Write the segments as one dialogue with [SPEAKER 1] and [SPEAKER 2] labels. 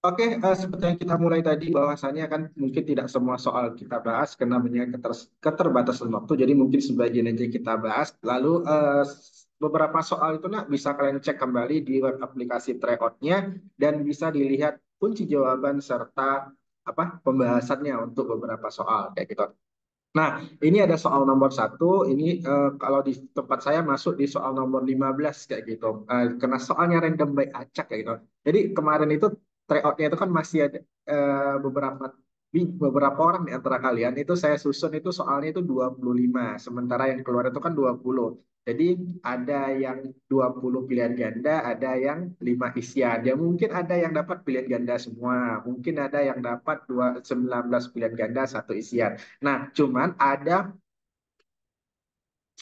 [SPEAKER 1] Oke, seperti yang kita mulai tadi bahwasannya kan mungkin tidak semua soal kita bahas karena banyak keterbatasan waktu. Jadi mungkin sebagian aja kita bahas. Lalu beberapa soal itu nak bisa kalian cek kembali di web aplikasi tryout-nya dan bisa dilihat kunci jawaban serta apa pembahasannya untuk beberapa soal kayak gitu. Nah, ini ada soal nomor satu. Ini kalau di tempat saya masuk di soal nomor 15 kayak gitu. Karena soalnya random by acak kayak gitu. Jadi kemarin itu tryoutnya itu kan masih ada beberapa orang di antara kalian itu saya susun itu soalnya itu 25. Sementara yang keluar itu kan 20. Jadi ada yang 20 pilihan ganda, ada yang 5 isian. Ya mungkin ada yang dapat pilihan ganda semua. Mungkin ada yang dapat 19 pilihan ganda, satu isian. Nah, cuman ada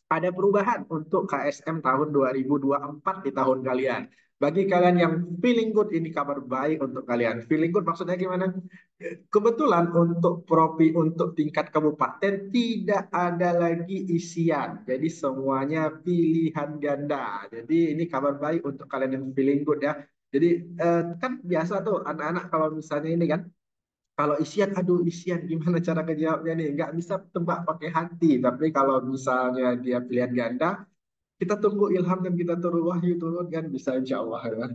[SPEAKER 1] perubahan untuk KSM tahun 2024 di tahun kalian. Bagi kalian yang feeling good, ini kabar baik untuk kalian. Feeling good maksudnya gimana? Kebetulan untuk propi untuk tingkat kabupaten tidak ada lagi isian. Jadi semuanya pilihan ganda. Jadi ini kabar baik untuk kalian yang feeling good ya. Jadi kan biasa tuh anak-anak kalau misalnya ini kan kalau isian, aduh isian, gimana cara ngejawabnya nih? Nggak bisa tebak pakai hati. Tapi kalau misalnya dia pilihan ganda, kita tunggu ilham dan kita tunggu wahyu turun kan bisa insya Allah ya.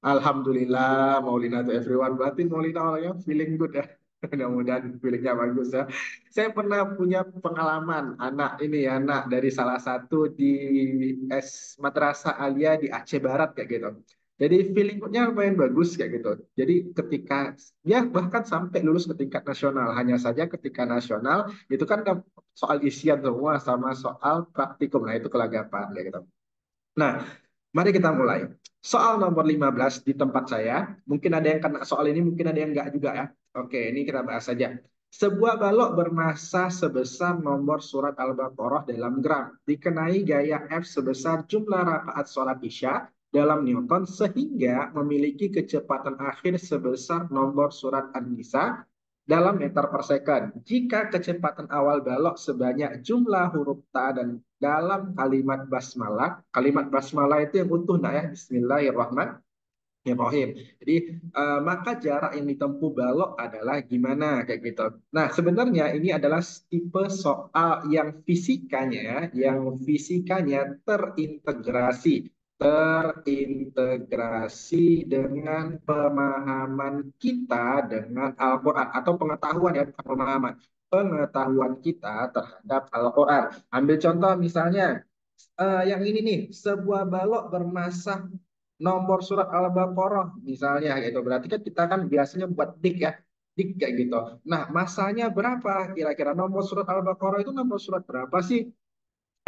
[SPEAKER 1] Alhamdulillah, Maulina to everyone. Berarti Maulina orangnya feeling good ya. Mudah-mudahan feelingnya bagus ya. Saya pernah punya pengalaman anak ini ya, anak dari salah satu di Madrasah Alia di Aceh Barat kayak gitu. Jadi feeling goodnya lumayan bagus kayak gitu. Jadi ketika ya bahkan sampai lulus ke tingkat nasional. Hanya saja ketika nasional itu kan soal isian semua sama soal praktikum. Nah itu kelagapan kayak gitu. Nah, mari kita mulai. Soal nomor 15 di tempat saya, mungkin ada yang kena soal ini, mungkin ada yang enggak juga ya. Oke, ini kita bahas saja. Sebuah balok bermassa sebesar nomor surat Al-Baqarah dalam gram, dikenai gaya F sebesar jumlah rakaat sholat Isya dalam Newton sehingga memiliki kecepatan akhir sebesar nomor surat An-Nisa dalam meter per second. Jika kecepatan awal balok sebanyak jumlah huruf ta dan dalam kalimat basmalah itu yang utuh nah ya, Bismillahirrahmanirrahim. Jadi maka jarak yang ditempuh balok adalah gimana kayak gitu. Nah sebenarnya ini adalah tipe soal yang fisikanya terintegrasi dengan pemahaman kita dengan Al-Quran atau pengetahuan ya bukan pemahaman pengetahuan kita terhadap Al-Quran. Ambil contoh misalnya yang ini nih sebuah balok bermassa nomor surat Al-Baqarah misalnya gitu. Berarti kan kita kan biasanya buat dik ya. Dik kayak gitu. Nah, masanya berapa? Kira-kira nomor surat Al-Baqarah itu nomor surat berapa sih?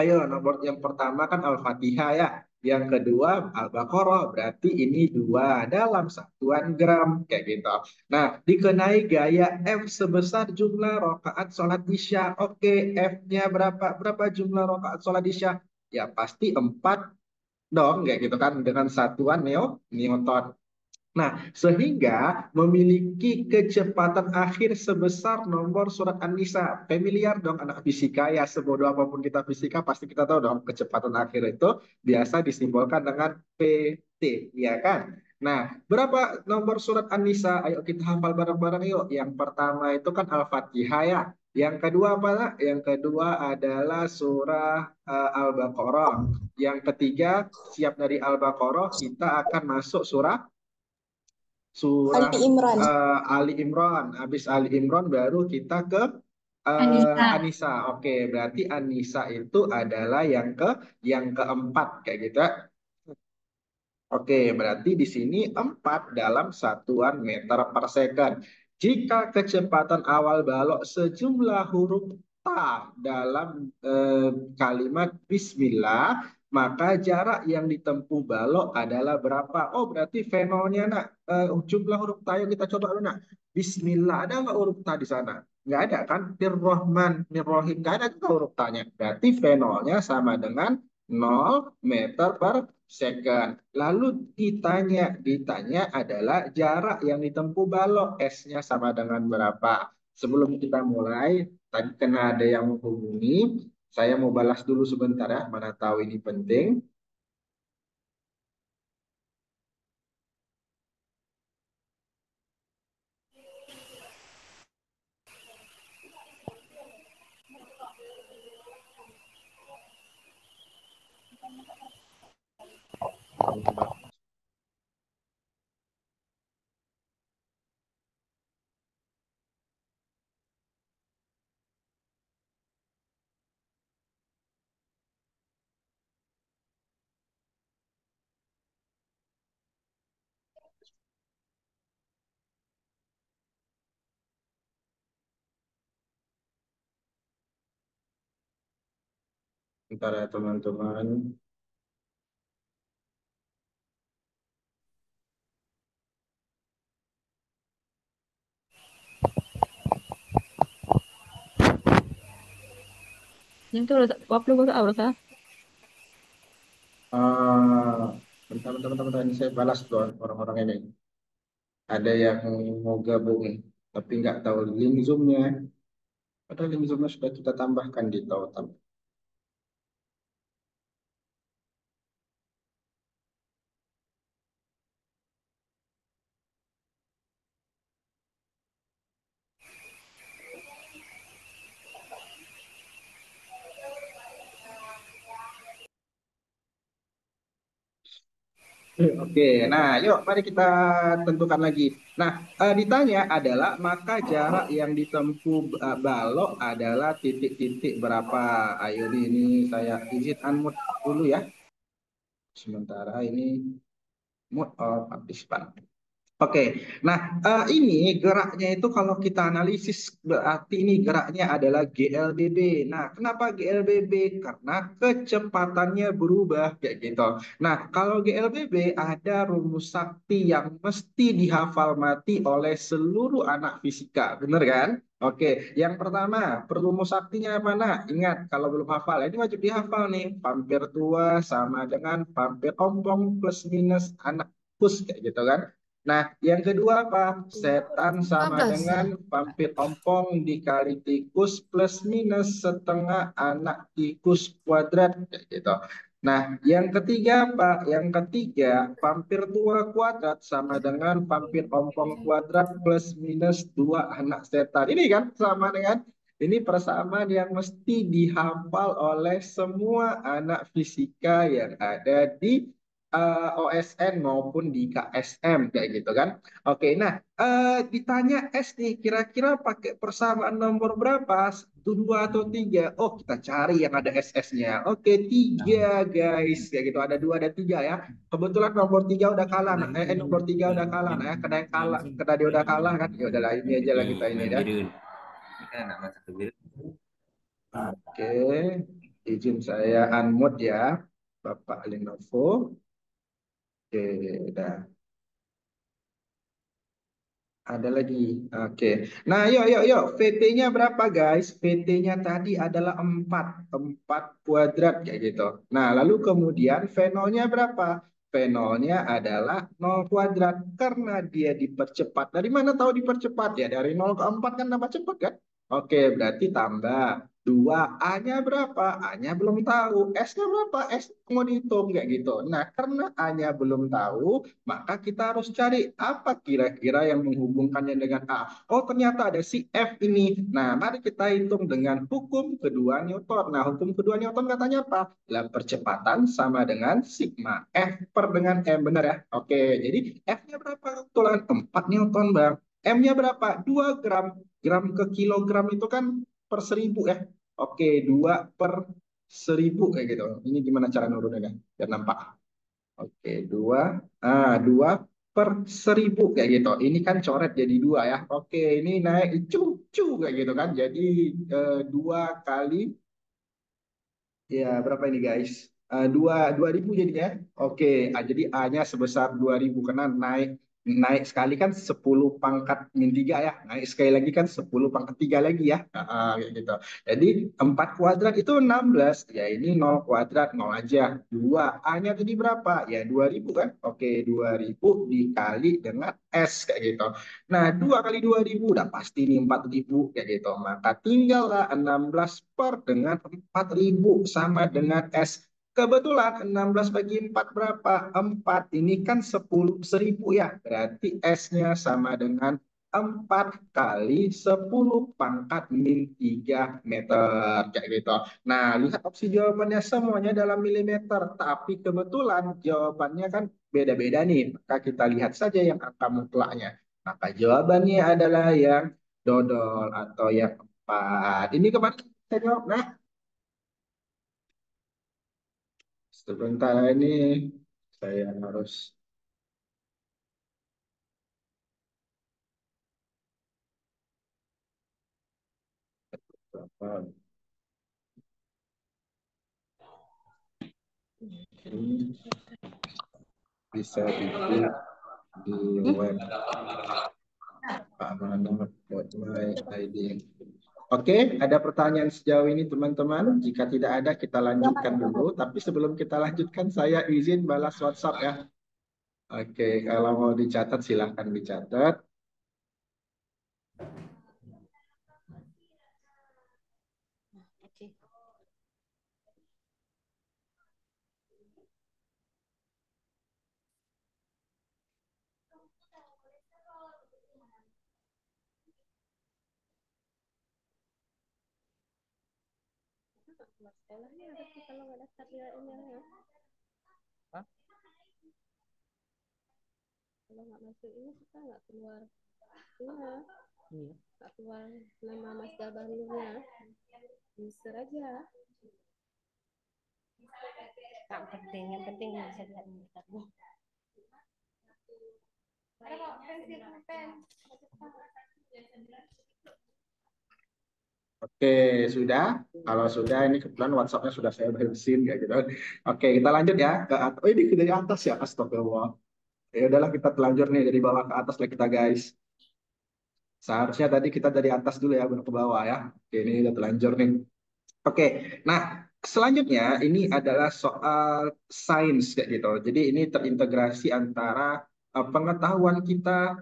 [SPEAKER 1] Ayo, nomor yang pertama kan Al-Fatihah ya. Yang kedua Al-Baqarah. Berarti ini dua dalam satuan gram kayak gitu. Nah, dikenai gaya F sebesar jumlah rakaat sholat Isya. Oke, F-nya berapa? Berapa jumlah rakaat sholat Isya? Ya pasti 4 dong, kayak gitu kan dengan satuan Newton. Nah, sehingga memiliki kecepatan akhir sebesar nomor surat An-Nisa. Familiar dong anak fisika ya, sebodoh apapun kita fisika pasti kita tahu dong kecepatan akhir itu biasa disimbolkan dengan PT, ya kan? Nah, berapa nomor surat An-Nisa? Ayo kita hafal bareng-bareng yuk. Yang pertama itu kan Al-Fatihah ya. Yang kedua apa? Nak? Yang kedua adalah surah Al-Baqarah. Yang ketiga, siap dari Al-Baqarah, kita akan masuk surah
[SPEAKER 2] Ali Imran.
[SPEAKER 1] Ali Imran. Habis Ali Imran baru kita ke
[SPEAKER 2] Anissa.
[SPEAKER 1] Anisa. Oke, berarti Anisa itu adalah yang keempat kayak gitu. Oke, berarti di sini 4 dalam satuan meter per second. Jika kecepatan awal balok sejumlah huruf ta dalam kalimat Bismillah, maka jarak yang ditempuh balok adalah berapa? Oh, berarti fenolnya nak jumlah huruf ta yang kita coba dulu nak. Bismillah, ada nggak huruf ta di sana? Nggak ada kan? Nirrohman, Nirrohim, nggak ada juga huruf ta-nya. Berarti fenolnya sama dengan 0 meter per second. Lalu ditanya adalah jarak yang ditempuh balok S-nya sama dengan berapa? Sebelum kita mulai, tadi kena ada yang menghubungi, saya mau balas dulu sebentar ya, mana tahu ini penting. Bentar ya teman-teman.
[SPEAKER 2] Yang itu waktu gue harus
[SPEAKER 1] Bentar, bentar, bentar, bentar. Ini saya balas tuh orang-orang ini. Ada yang mau gabung, tapi nggak tahu link Zoom-nya. Padahal link Zoom-nya sudah kita tambahkan di tahu. Oke, nah yuk mari kita tentukan lagi. Nah, ditanya adalah maka jarak yang ditempuh balok adalah titik-titik berapa? Ayo ini saya izin unmute dulu ya. Sementara ini mute all participant. Oke, nah ini geraknya itu kalau kita analisis berarti ini geraknya adalah GLBB. Nah, kenapa GLBB? Karena kecepatannya berubah kayak gitu. Nah, kalau GLBB ada rumus sakti yang mesti dihafal mati oleh seluruh anak fisika, bener kan? Oke, yang pertama, perumus saktinya apa? Nah, ingat kalau belum hafal, ini wajib dihafal nih. Pampir tua sama dengan pampir ompong plus minus anak kus kayak gitu kan. Nah, yang kedua apa? Setan sama
[SPEAKER 2] 15 ya.
[SPEAKER 1] dengan vampir ompong dikali tikus plus minus setengah anak tikus kuadrat kayak gitu. Nah, yang ketiga apa? Yang ketiga, vampir tua kuadrat sama dengan vampir ompong kuadrat plus minus dua anak setan. Ini kan sama dengan ini persamaan yang mesti dihafal oleh semua anak fisika yang ada di OSN maupun di KSM kayak gitu kan. Oke, nah ditanya S nih, kira-kira pakai persamaan nomor berapa? Satu, dua atau tiga? Oh, kita cari yang ada SS-nya. Oke, tiga guys, kayak gitu. Ada dua, ada tiga ya. Kebetulan nomor tiga udah kalah, nah. Nomor tiga udah kalah, nah. Ya. Karena yang kalah, karena dia udah kalah kan. Ya udahlah, ini aja lah kita ini dah.
[SPEAKER 3] Biru. Ini kan anak masa biru.
[SPEAKER 1] Oke, izin saya unmute ya, Bapak Lenovo. Oke, dah. Ada lagi. Oke. Nah, yuk, yuk, yuk. VT-nya berapa, guys? VT-nya tadi adalah 4. 4 kuadrat, kayak gitu. Nah, lalu kemudian V0-nya berapa? V0-nya adalah 0 kuadrat. Karena dia dipercepat. Dari mana tahu dipercepat? Ya, dari 0 ke 4 kan tambah cepat, kan? Oke, berarti tambah. 2. A-nya berapa? A-nya belum tahu. S-nya berapa? S mau dihitung, kayak gitu. Nah, karena A-nya belum tahu, maka kita harus cari apa kira-kira yang menghubungkannya dengan A. Oh, ternyata ada si F ini. Nah, mari kita hitung dengan hukum kedua Newton. Nah, hukum kedua Newton katanya apa? Lah, percepatan sama dengan sigma F per dengan M. Benar ya? Oke, jadi F-nya berapa? Kebetulan 4 Newton, Bang. M-nya berapa? 2 gram. Gram ke kilogram itu kan per 1000 ya. Oke, 2 per 1000 kayak gitu. Ini gimana cara nuruninnya? Biar nampak. Oke, 2. 2 per 1000 kayak gitu. Ini kan coret jadi 2 ya. Oke, ini naik cucu kayak gitu kan. Jadi 2 kali. Ya, berapa ini guys? Dua ribu jadinya. Oke, jadi A-nya sebesar 2000 karena naik naik sekali kan 10 pangkat min 3 ya. Naik sekali lagi kan 10 pangkat 3 lagi ya. Kayak gitu. Jadi 4 kuadrat itu 16. Ya ini 0 kuadrat 0 aja. 2 A-nya tadi berapa? Ya 2000 kan. Oke, 2000 dikali dengan S kayak gitu. Nah, 2 kali 2000 udah pasti nih 4000 kayak gitu. Maka tinggallah 16 per dengan 4000 sama dengan S. Kebetulan 16 bagi 4 berapa? 4. Ini kan 10 1000 ya. Berarti S-nya sama dengan 4 kali 10⁻³ meter kayak gitu. Nah, lihat opsi jawabannya semuanya dalam milimeter, tapi kebetulan jawabannya kan beda-beda nih. Maka kita lihat saja yang angka mutlaknya. Maka jawabannya adalah yang dodol atau yang 4. Ini kemana saya jawab? Nah, sebentar ini saya harus apa ini bisa dilihat di web pamanor.my.id. Oke, ada pertanyaan sejauh ini teman-teman? Jika tidak ada, kita lanjutkan dulu. Tapi sebelum kita lanjutkan, saya izin balas WhatsApp ya. Oke, kalau mau dicatat silahkan dicatat.
[SPEAKER 4] Sekolahnya ada sih kalau nggak daftar di emailnya.
[SPEAKER 2] Hah?
[SPEAKER 4] Kalau nggak masuk ini kita nggak keluar. Iya,
[SPEAKER 2] Iya.
[SPEAKER 4] nggak keluar nama Mas barunya. User aja. Tak penting, yang penting bisa lihat daftarnya. Ada kok pensil pen.
[SPEAKER 1] Oke, sudah. Kalau sudah, ini kebetulan WhatsApp-nya sudah saya bersihin kayak gitu. Oke, kita lanjut ya ke atas. Oh, ini dari atas ya, astagfirullah. Ya udahlah, kita telanjur nih dari bawah ke atas lah kita guys. Seharusnya tadi kita dari atas dulu ya, baru ke bawah ya. Oke, ini udah telanjur nih. Oke, nah selanjutnya ini adalah soal sains kayak gitu. Jadi ini terintegrasi antara pengetahuan kita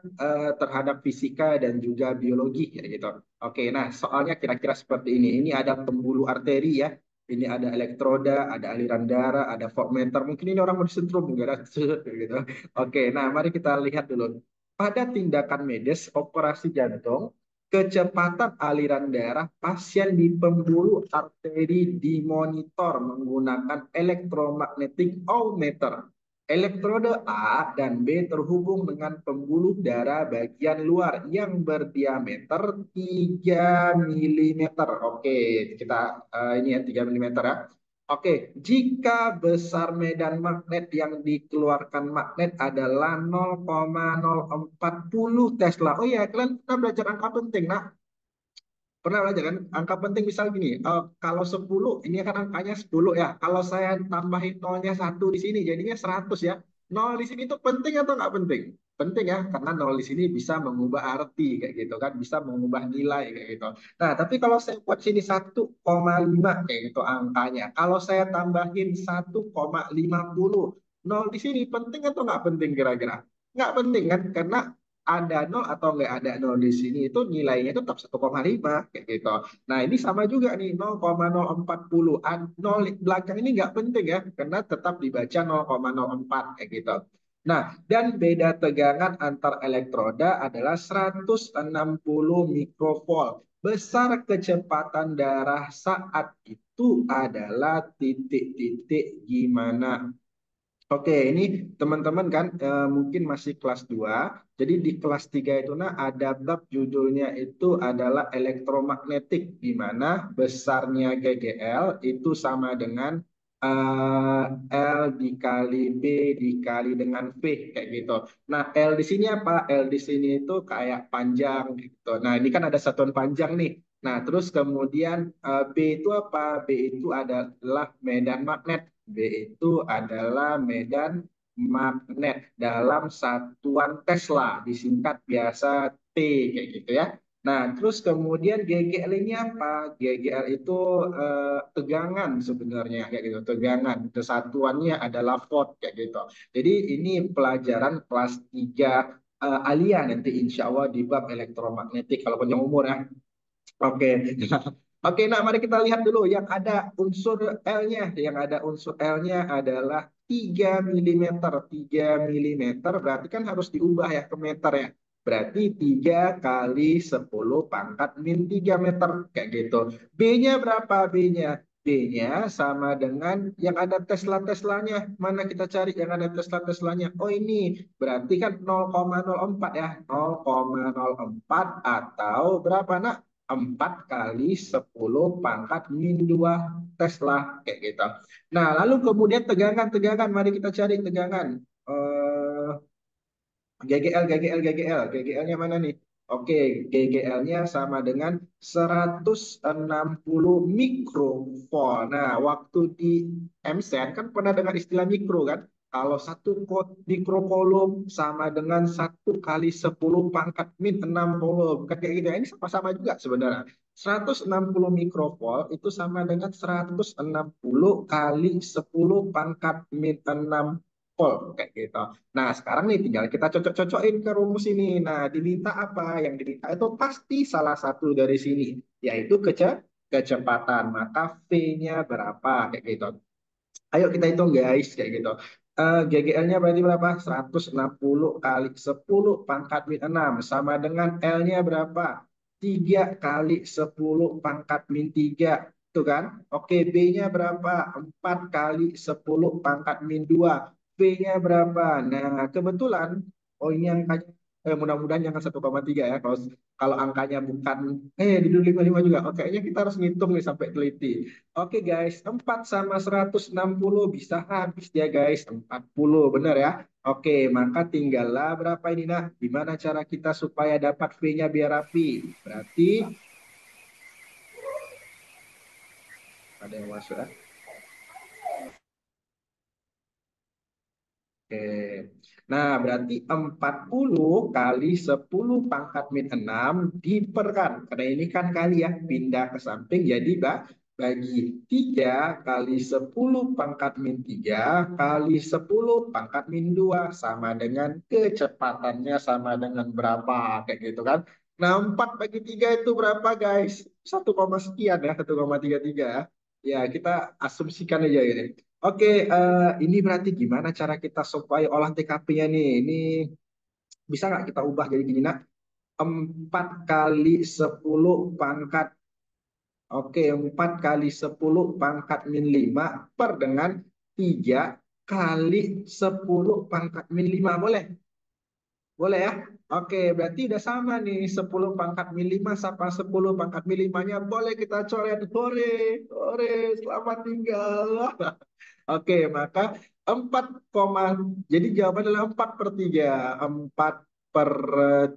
[SPEAKER 1] terhadap fisika dan juga biologi kayak gitu. Oke, nah soalnya kira-kira seperti ini. Ini ada pembuluh arteri ya. Ini ada elektroda, ada aliran darah, ada voltmeter. Mungkin ini orang mau disetrum mungkin ada gitu. Oke, nah mari kita lihat dulu. Pada tindakan medis operasi jantung, kecepatan aliran darah pasien di pembuluh arteri dimonitor menggunakan electromagnetic ohmmeter. Elektroda A dan B terhubung dengan pembuluh darah bagian luar yang berdiameter 3 milimeter. Oke, kita ini ya 3 milimeter ya. Oke, jika besar medan magnet yang dikeluarkan magnet adalah 0,040 Tesla. Oh ya, kalian pernah belajar angka penting. Nah, pernah belajar kan? Angka penting misal gini, kalau 10, ini kan angkanya 10 ya. Kalau saya tambahin nolnya 1 di sini, jadinya 100 ya. Nol di sini itu penting atau nggak penting? Penting ya, karena nol di sini bisa mengubah arti kayak gitu kan, bisa mengubah nilai kayak gitu. Nah, tapi kalau saya buat sini 1,5 kayak gitu angkanya. Kalau saya tambahin 1,50, nol di sini penting atau nggak penting kira-kira? Nggak penting kan, karena ada nol atau nggak ada nol di sini itu nilainya itu tetap 1,5 kayak gitu. Nah ini sama juga nih 0,040. Nol belakang ini nggak penting ya karena tetap dibaca 0,04 kayak gitu. Nah dan beda tegangan antar elektroda adalah 160 mikrovolt. Besar kecepatan darah saat itu adalah titik-titik gimana. Oke, ini teman-teman kan mungkin masih kelas 2. Jadi di kelas 3 itu nah ada bab judulnya itu adalah elektromagnetik di mana besarnya GGL itu sama dengan eh, L dikali B dikali dengan V kayak gitu. Nah, L di sini apa? L di sini itu kayak panjang gitu. Nah, ini kan ada satuan panjang nih. Nah, terus kemudian B itu apa? B itu adalah medan magnet. B itu adalah medan magnet dalam satuan Tesla, disingkat biasa T kayak gitu ya. Nah, terus kemudian GGL ini apa? GGL itu tegangan sebenarnya kayak gitu, tegangan. Kesatuannya adalah volt kayak gitu. Jadi ini pelajaran kelas 3 alia nanti insya Allah di bab elektromagnetik kalau panjang umur ya. Oke. Oke, nah mari kita lihat dulu yang ada unsur L-nya. Yang ada unsur L-nya adalah 3 milimeter. 3 milimeter berarti kan harus diubah ya ke meter ya. Berarti 3 kali 10 pangkat min 3 meter. Kayak gitu. B-nya berapa B-nya? B-nya sama dengan yang ada Tesla-Teslanya. Mana kita cari yang ada Tesla-Teslanya? Oh ini. Berarti kan 0,04 ya. 0,04 atau berapa nak? 4 kali 10 pangkat min 2 Tesla. Kayak gitu. Nah, lalu kemudian tegangan-tegangan. Mari kita cari tegangan. GGL, GGL, GGL. GGL-nya mana nih? Oke, GGL-nya sama dengan 160 mikrovolt. Nah, waktu di MSen kan pernah dengar istilah mikro kan? Kalau satu mikrokolom sama dengan 1 kali 10 pangkat min 6 kolom. Kan kayak gitu ya. Ini sama-sama juga sebenarnya. 160 mikrovolt itu sama dengan 160 kali 10 pangkat min 6 volt. Kayak gitu. Nah, sekarang nih tinggal kita cocok-cocokin ke rumus ini. Nah, diminta apa? Yang diminta itu pasti salah satu dari sini, yaitu kecepatan. Maka V-nya berapa? Kayak gitu. Ayo kita hitung guys, kayak gitu. GGL-nya berarti berapa? 160 kali 10 pangkat min 6 sama dengan L-nya berapa? 3 kali 10 pangkat min 3. Tuh kan? Oke, B-nya berapa? 4 kali 10 pangkat min 2. V-nya berapa? Nah, kebetulan, oh ini angkanya, mudah-mudahan jangan 1,3 ya. Kalau angkanya bukan, di dulu 55 juga. Oke, kayaknya kita harus ngitung nih sampai teliti. Oke guys, 4 sama 160 bisa habis ya guys. 40, benar ya? Oke, maka tinggallah berapa ini nah? Gimana cara kita supaya dapat V-nya biar rapi? Berarti ada yang masuk ya? Oke. Nah, berarti 40 kali 10 pangkat min 6 diperkan. Karena ini kan kali ya, pindah ke samping jadi bagi 3 kali 10 pangkat min 3 kali 10 pangkat min 2 sama dengan kecepatannya sama dengan berapa. Kayak gitu kan. Nah, 4 bagi 3 itu berapa guys? 1, sekian ya, 1,33 ya. Ya, kita asumsikan aja ini. Oke, ini berarti gimana cara kita supaya olah TKP-nya nih? Ini bisa nggak kita ubah jadi gini, nak? 4 kali 10 pangkat, oke, 4 kali 10 pangkat min 5 per dengan 3 kali 10 pangkat min 5. Boleh? Boleh ya? Oke, berarti udah sama nih. 10 pangkat min 5 sama 10 pangkat min 5-nya. Boleh kita coret. Hore, hore, selamat tinggal. Oke, maka 4, jadi jawaban adalah 4 per 3. 4 per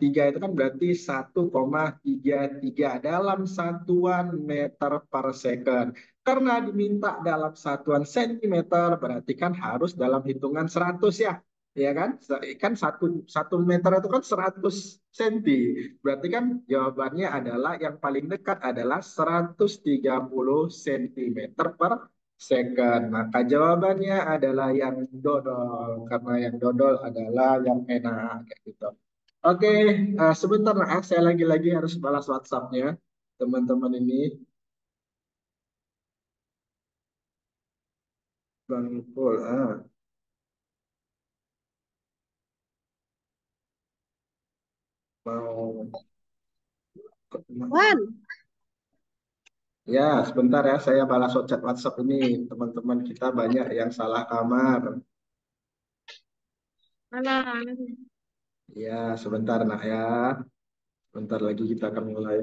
[SPEAKER 1] 3 itu kan berarti 1,33 dalam satuan meter per second. Karena diminta dalam satuan sentimeter, berarti kan harus dalam hitungan 100 ya. Ya kan? Kan satu meter itu kan 100 senti. Berarti kan jawabannya adalah yang paling dekat adalah 130 sentimeter per second. Maka jawabannya adalah yang dodol. Karena yang dodol adalah yang enak. Kayak gitu. Oke, sebentar nah, saya lagi-lagi harus balas WhatsApp-nya teman-teman ini. Bang Ipul, mau
[SPEAKER 4] Wan,
[SPEAKER 1] ya sebentar ya saya balas chat WhatsApp ini teman-teman kita banyak yang salah kamar.
[SPEAKER 4] mana?
[SPEAKER 1] Ya sebentar nak ya, sebentar lagi kita akan mulai.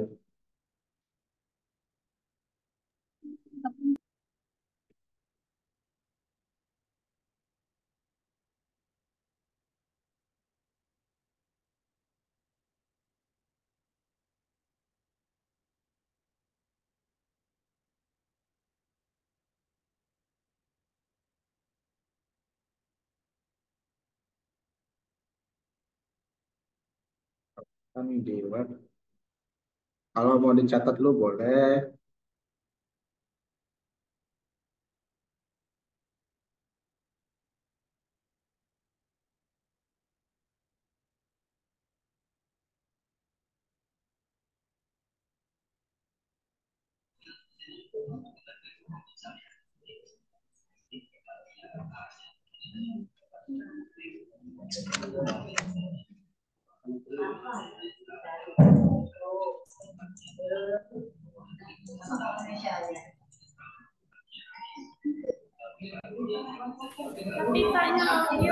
[SPEAKER 1] Kan di web. Kalau mau dicatat lu boleh.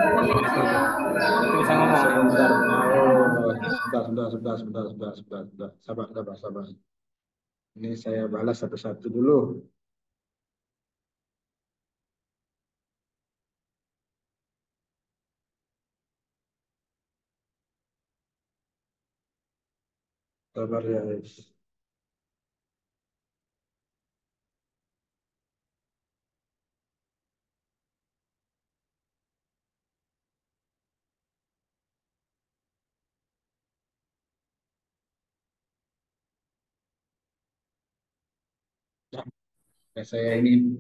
[SPEAKER 2] Itu tuh. Itu bisa ngomong.
[SPEAKER 1] Sebentar. Oh, sebentar. Sabar. Ini saya balas satu-satu dulu. Sabar ya, guys. Ya, saya ini.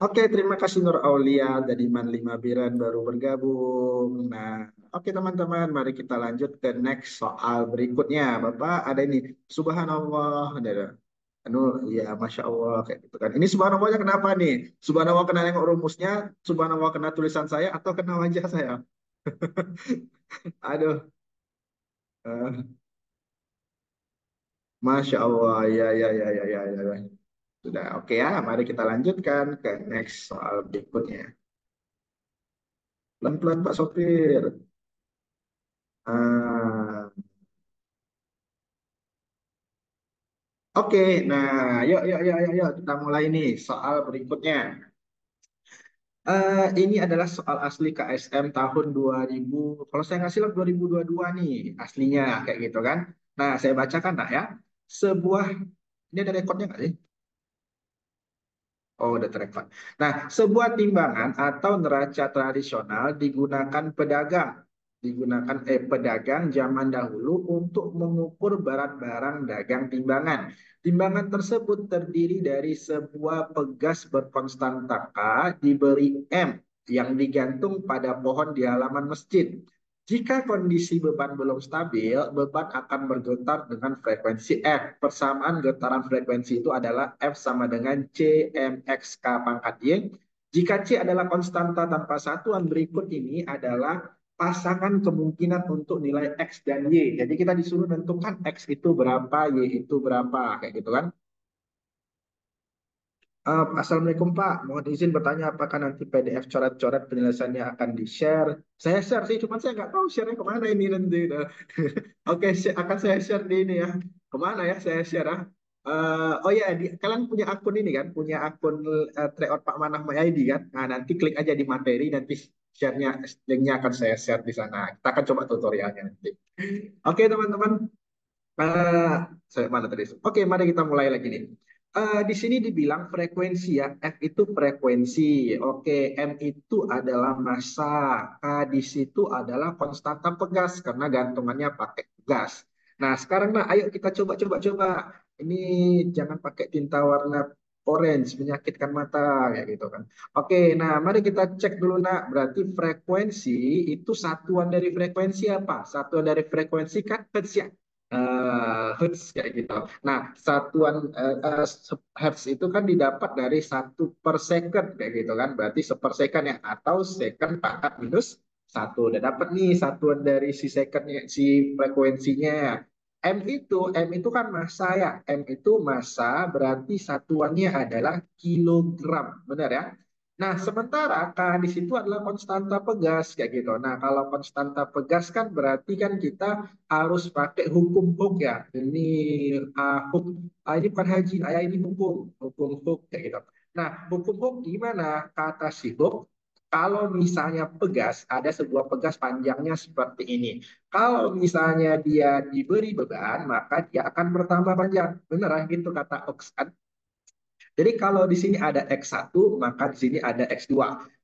[SPEAKER 1] Oke, terima kasih Nur Aulia dari Manlima Biran baru bergabung. Nah, oke teman-teman, mari kita lanjut ke next soal berikutnya. Bapak ada ini, Subhanallah, ada. Anu, ya Masya Allah kayak gitu kan. Ini Subhanallahnya kenapa nih? Subhanallah kena yang rumusnya, Subhanallah kena tulisan saya atau kena wajah saya? Aduh, eh, Masya Allah, ya. Sudah, oke ya. Mari kita lanjutkan ke next soal berikutnya. Pelan-pelan Pak Sopir. Ah, oke, nah, yuk, kita mulai nih soal berikutnya. Ini adalah soal asli KSM tahun 2000. Kalau saya ngasih lah 2022 nih, aslinya kayak gitu kan. Nah, saya bacakan lah ya. Sebuah, ini ada rekodnya nggak sih? Oh, udah terekam. Nah, sebuah timbangan atau neraca tradisional pedagang zaman dahulu untuk mengukur berat barang dagang timbangan. Timbangan tersebut terdiri dari sebuah pegas berkonstanta K diberi M yang digantung pada pohon di halaman masjid. Jika kondisi beban belum stabil, beban akan bergetar dengan frekuensi F. Persamaan getaran frekuensi itu adalah F sama dengan CMXK pangkat Y. Jika C adalah konstanta tanpa satuan, berikut ini adalah pasangan kemungkinan untuk nilai X dan Y. Jadi kita disuruh menentukan X itu berapa, Y itu berapa, kayak gitu kan. Assalamualaikum Pak, mohon izin bertanya apakah nanti PDF coret-coret penjelasannya akan di-share? Saya share sih, cuman saya nggak tahu share-nya kemana ini nanti. Oke, akan saya share di ini ya. Kemana ya saya share ah? Oh ya, kalian punya akun ini kan? Punya akun Tryout Pak Manah My ID kan? Nah, nanti klik aja di materi, nanti share-nya, link-nya akan saya share di sana. Kita akan coba tutorialnya nanti. Oke teman-teman, Eh, saya mana tadi? Oke, mari kita mulai lagi nih. Di sini dibilang frekuensi ya, F itu frekuensi. Oke, M itu adalah massa. K di situ adalah konstanta pegas karena gantungannya pakai pegas. Nah, sekarang nah, ayo kita coba. Ini jangan pakai tinta warna orange, menyakitkan mata kayak gitu kan. Oke, nah mari kita cek dulu nak. Berarti frekuensi itu satuan dari frekuensi apa? Satuan dari frekuensi kan hertz ya, hertz kayak gitu. Nah, satuan hertz itu kan didapat dari 1 per second kayak gitu kan. Berarti sepersekan ya, atau second pangkat minus 1. Udah dapat nih satuan dari si secondnya, si frekuensinya. M itu kan massa ya. M itu massa berarti satuannya adalah kilogram. Benar ya? Nah, sementara K di situ adalah konstanta pegas kayak gitu. Nah, kalau konstanta pegas kan berarti kan kita harus pakai hukum Hooke ya. Ini Hooke, ini bukan haji, ini hukum Hooke kayak gitu. Nah, hukum Hooke gimana? Kata si Hooke, kalau misalnya pegas, ada sebuah pegas panjangnya seperti ini. Kalau misalnya dia diberi beban, maka dia akan bertambah panjang. Benar gitu kata Hooke kan? Jadi kalau di sini ada X1, maka di sini ada X2.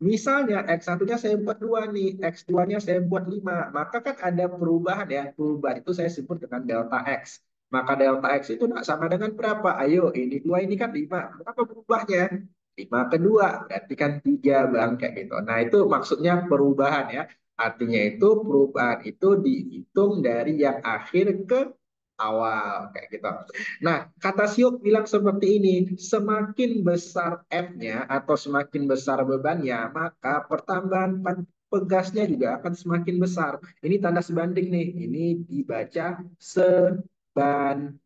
[SPEAKER 1] Misalnya X1-nya saya buat 2 nih, X2-nya saya buat 5. Maka kan ada perubahan ya. Perubahan itu saya sebut dengan delta X. Maka delta X itu sama dengan berapa? Ayo, ini 2 ini kan 5. Berapa berubahnya? 5 ke 2, berarti kan 3 Bang, kayak gitu. Nah, itu maksudnya perubahan ya. Artinya itu perubahan itu dihitung dari yang akhir ke awal kayak gitu. Nah, kata Siok bilang seperti ini, semakin besar F-nya atau semakin besar bebannya, maka pertambahan pegasnya juga akan semakin besar. Ini tanda sebanding nih, ini dibaca sebanding.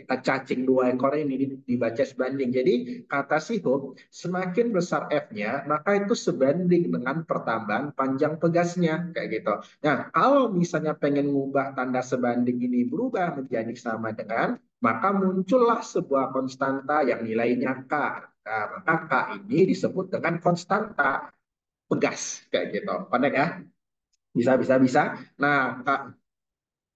[SPEAKER 1] cacing dua ekor ini dibaca sebanding. Jadi kata si Hope, semakin besar F-nya, maka itu sebanding dengan pertambahan panjang pegasnya, kayak gitu. Nah, kalau misalnya pengen ngubah tanda sebanding ini berubah menjadi sama dengan, maka muncullah sebuah konstanta yang nilainya K. Nah, maka K ini disebut dengan konstanta pegas, kayak gitu. Connect ya? Bisa, bisa, bisa. Nah,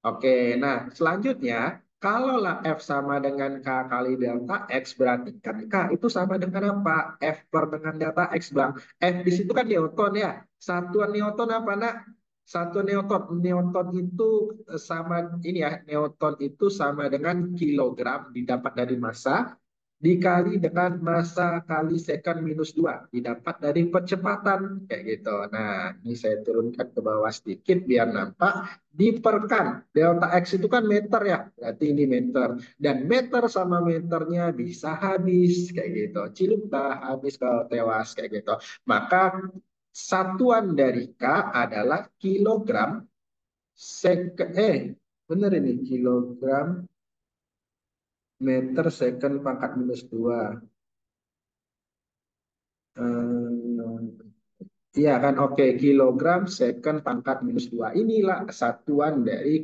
[SPEAKER 1] oke, nah selanjutnya kalau lah F sama dengan K kali delta X berarti kan K itu sama dengan apa? F per dengan delta X bang. F di situ kan Newton ya. Satuan Newton apa nak? Satuan Newton. Newton itu sama ini ya. Newton itu sama dengan kilogram didapat dari massa dikali dengan massa kali second minus 2 didapat dari percepatan kayak gitu. Nah, ini saya turunkan ke bawah sedikit biar nampak diperkan. Delta X itu kan meter ya, berarti ini meter. Dan meter sama meternya bisa habis kayak gitu. Ciluk dah habis kalau tewas kayak gitu. Maka satuan dari K adalah kilogram bener ini kilogram meter second pangkat minus 2. Iya kan, oke, kilogram second pangkat minus 2. Inilah satuan dari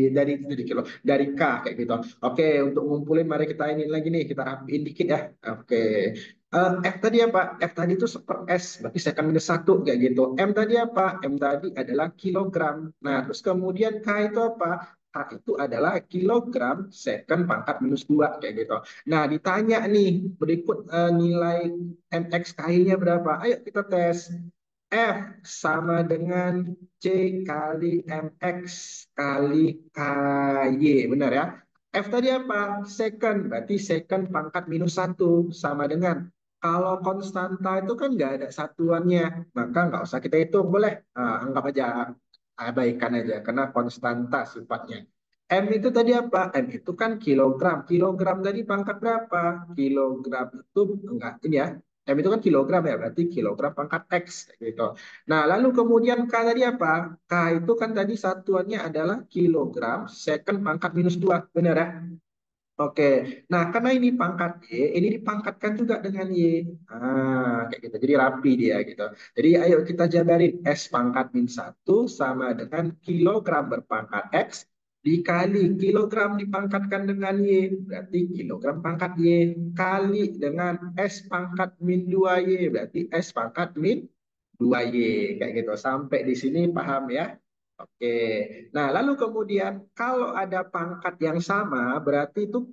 [SPEAKER 1] dari kilo dari K kayak gitu. Oke, untuk ngumpulin mari kita ini lagi nih, kita rapiin dikit ya. Oke. F tadi apa? F tadi itu per S, berarti second minus 1 kayak gitu. M tadi apa? M tadi adalah kilogram. Nah, terus kemudian K itu apa? K itu adalah kilogram second pangkat minus 2 kayak gitu. Nah, ditanya nih berikut nilai MXKI-nya berapa? Ayo kita tes. F sama dengan C kali MX kali KY. Benar ya? F tadi apa? Second. Berarti second pangkat minus 1. Sama dengan. Kalau konstanta itu kan nggak ada satuannya. Maka nggak usah kita hitung. Boleh? Anggap aja. Abaikan aja. Karena konstanta sifatnya. M itu tadi apa? M itu kan kilogram. Kilogram tadi pangkat berapa? Kilogram itu enggak. Ini ya. M itu kan kilogram ya. Berarti kilogram pangkat X. Gitu. Nah, lalu kemudian K tadi apa? K itu kan tadi satuannya adalah kilogram second pangkat minus 2. Benar ya? Oke. Nah, karena ini pangkat Y, ini dipangkatkan juga dengan Y. Kayak gitu. Jadi rapi dia gitu. Jadi ayo kita jabarin. S pangkat min 1 sama dengan kilogram berpangkat X dikali kilogram dipangkatkan dengan Y. Berarti kilogram pangkat Y. Kali dengan S pangkat min 2Y. Berarti S pangkat min 2Y. Kayak gitu. Sampai di sini paham ya? Oke. Nah, lalu kemudian kalau ada pangkat yang sama, berarti itu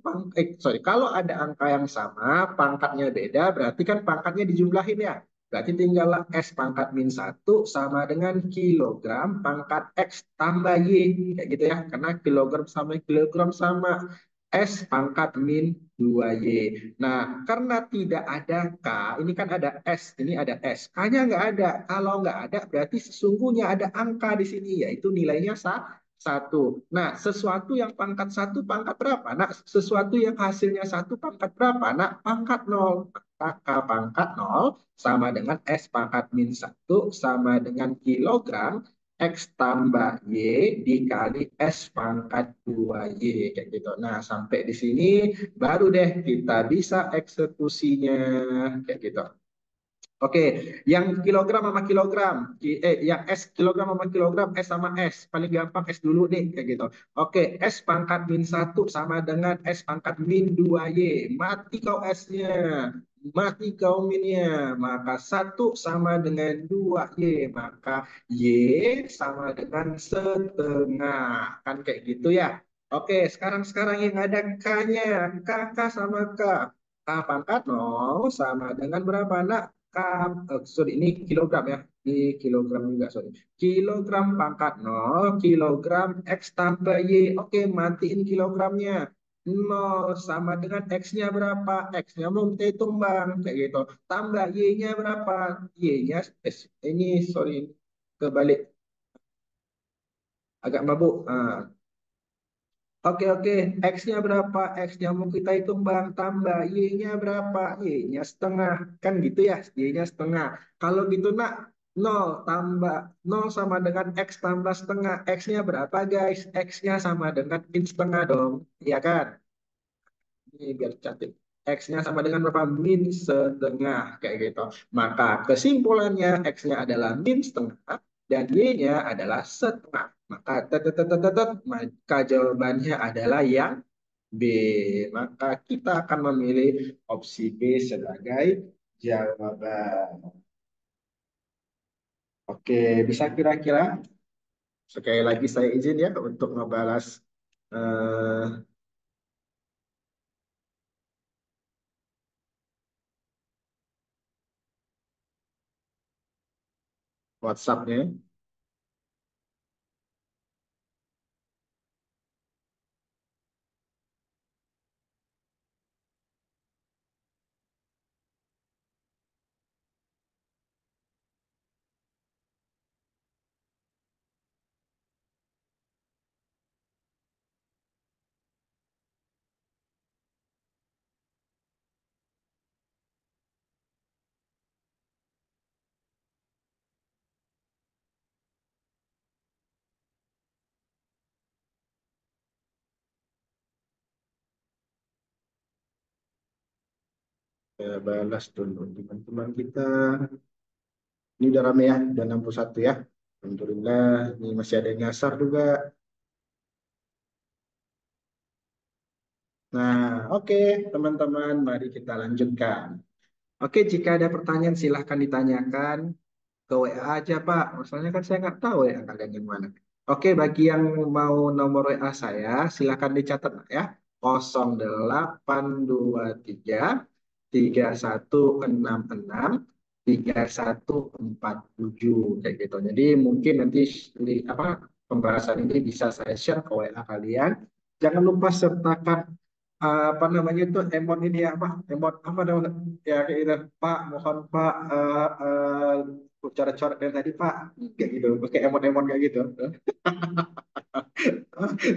[SPEAKER 1] sorry, kalau ada angka yang sama, pangkatnya beda, berarti kan pangkatnya dijumlahin ya. Berarti tinggallah S pangkat min 1 sama dengan kilogram pangkat X tambah Y. Kayak gitu ya. Karena kilogram sama kilogram sama. S pangkat min 2Y. Nah, karena tidak ada K, ini kan ada S, ini ada S. K-nya nggak ada. Kalau nggak ada, berarti sesungguhnya ada angka di sini, yaitu nilainya satu. Nah, sesuatu yang pangkat satu pangkat berapa? Nah, sesuatu yang hasilnya satu pangkat berapa? Nah, pangkat nol. Maka K pangkat nol sama dengan S pangkat min satu sama dengan kilogram X tambah Y dikali S pangkat 2Y. Kayak gitu. Nah, sampai di sini baru deh kita bisa eksekusinya. Kayak gitu. Oke, yang kilogram sama kilogram, yang S kilogram sama kilogram, S sama S, paling gampang S dulu nih, kayak gitu. Oke, S pangkat min 1 sama dengan S pangkat min 2Y. Mati kau S-nya, mati kau minnya, maka 1 sama dengan 2Y, maka Y sama dengan setengah. Kan kayak gitu ya. Oke, sekarang yang ada K-nya, K sama K. K pangkat 0 sama dengan berapa, nak? Sorry, ini kilogram ya. Ini kilogram juga, sorry. Kilogram pangkat 0, kilogram X tambah Y. Oke, matiin kilogramnya. 0 sama dengan X-nya berapa? X-nya mau kita hitung, Bang. Kayak gitu. Tambah Y-nya berapa? Y-nya, ini, sorry, kebalik. Agak mabuk. Oke, oke. X-nya berapa? X-nya mau kita hitung, Bang. Tambah. Y-nya berapa? Y-nya setengah. Kan gitu ya. Y-nya setengah. Kalau gitu, nak, nol tambah nol sama dengan X tambah setengah. X-nya berapa guys? X-nya sama dengan min setengah dong. Iya kan? Ini biar cantik. X-nya sama dengan berapa? Min setengah. Kayak gitu. Maka kesimpulannya X-nya adalah min setengah dan Y-nya adalah setengah. Maka tetetetetetet, maka jawabannya adalah yang B. Maka kita akan memilih opsi B sebagai jawaban. Oke, bisa kira-kira sekali lagi saya izin ya untuk ngebalas eh, WhatsApp-nya. Saya balas dulu teman-teman kita. Ini udah rame ya, udah 61 ya. Alhamdulillah, ini masih ada yang nyasar juga. Nah, oke teman-teman, mari kita lanjutkan. Oke, jika ada pertanyaan silahkan ditanyakan ke WA aja Pak. Masalahnya kan saya nggak tahu ya kalian yang mana. Oke, bagi yang mau nomor WA saya, silahkan dicatat ya. 0823 3166 3147 kayak gitu. Jadi mungkin nanti apa pembahasan ini bisa saya share ke WA kalian. Jangan lupa sertakan apa namanya itu emot ini ya apa emot apa namanya ya kayak gitu Pak mohon Pak coret-coret dari tadi Pak kayak gitu pakai emot-emot kayak gitu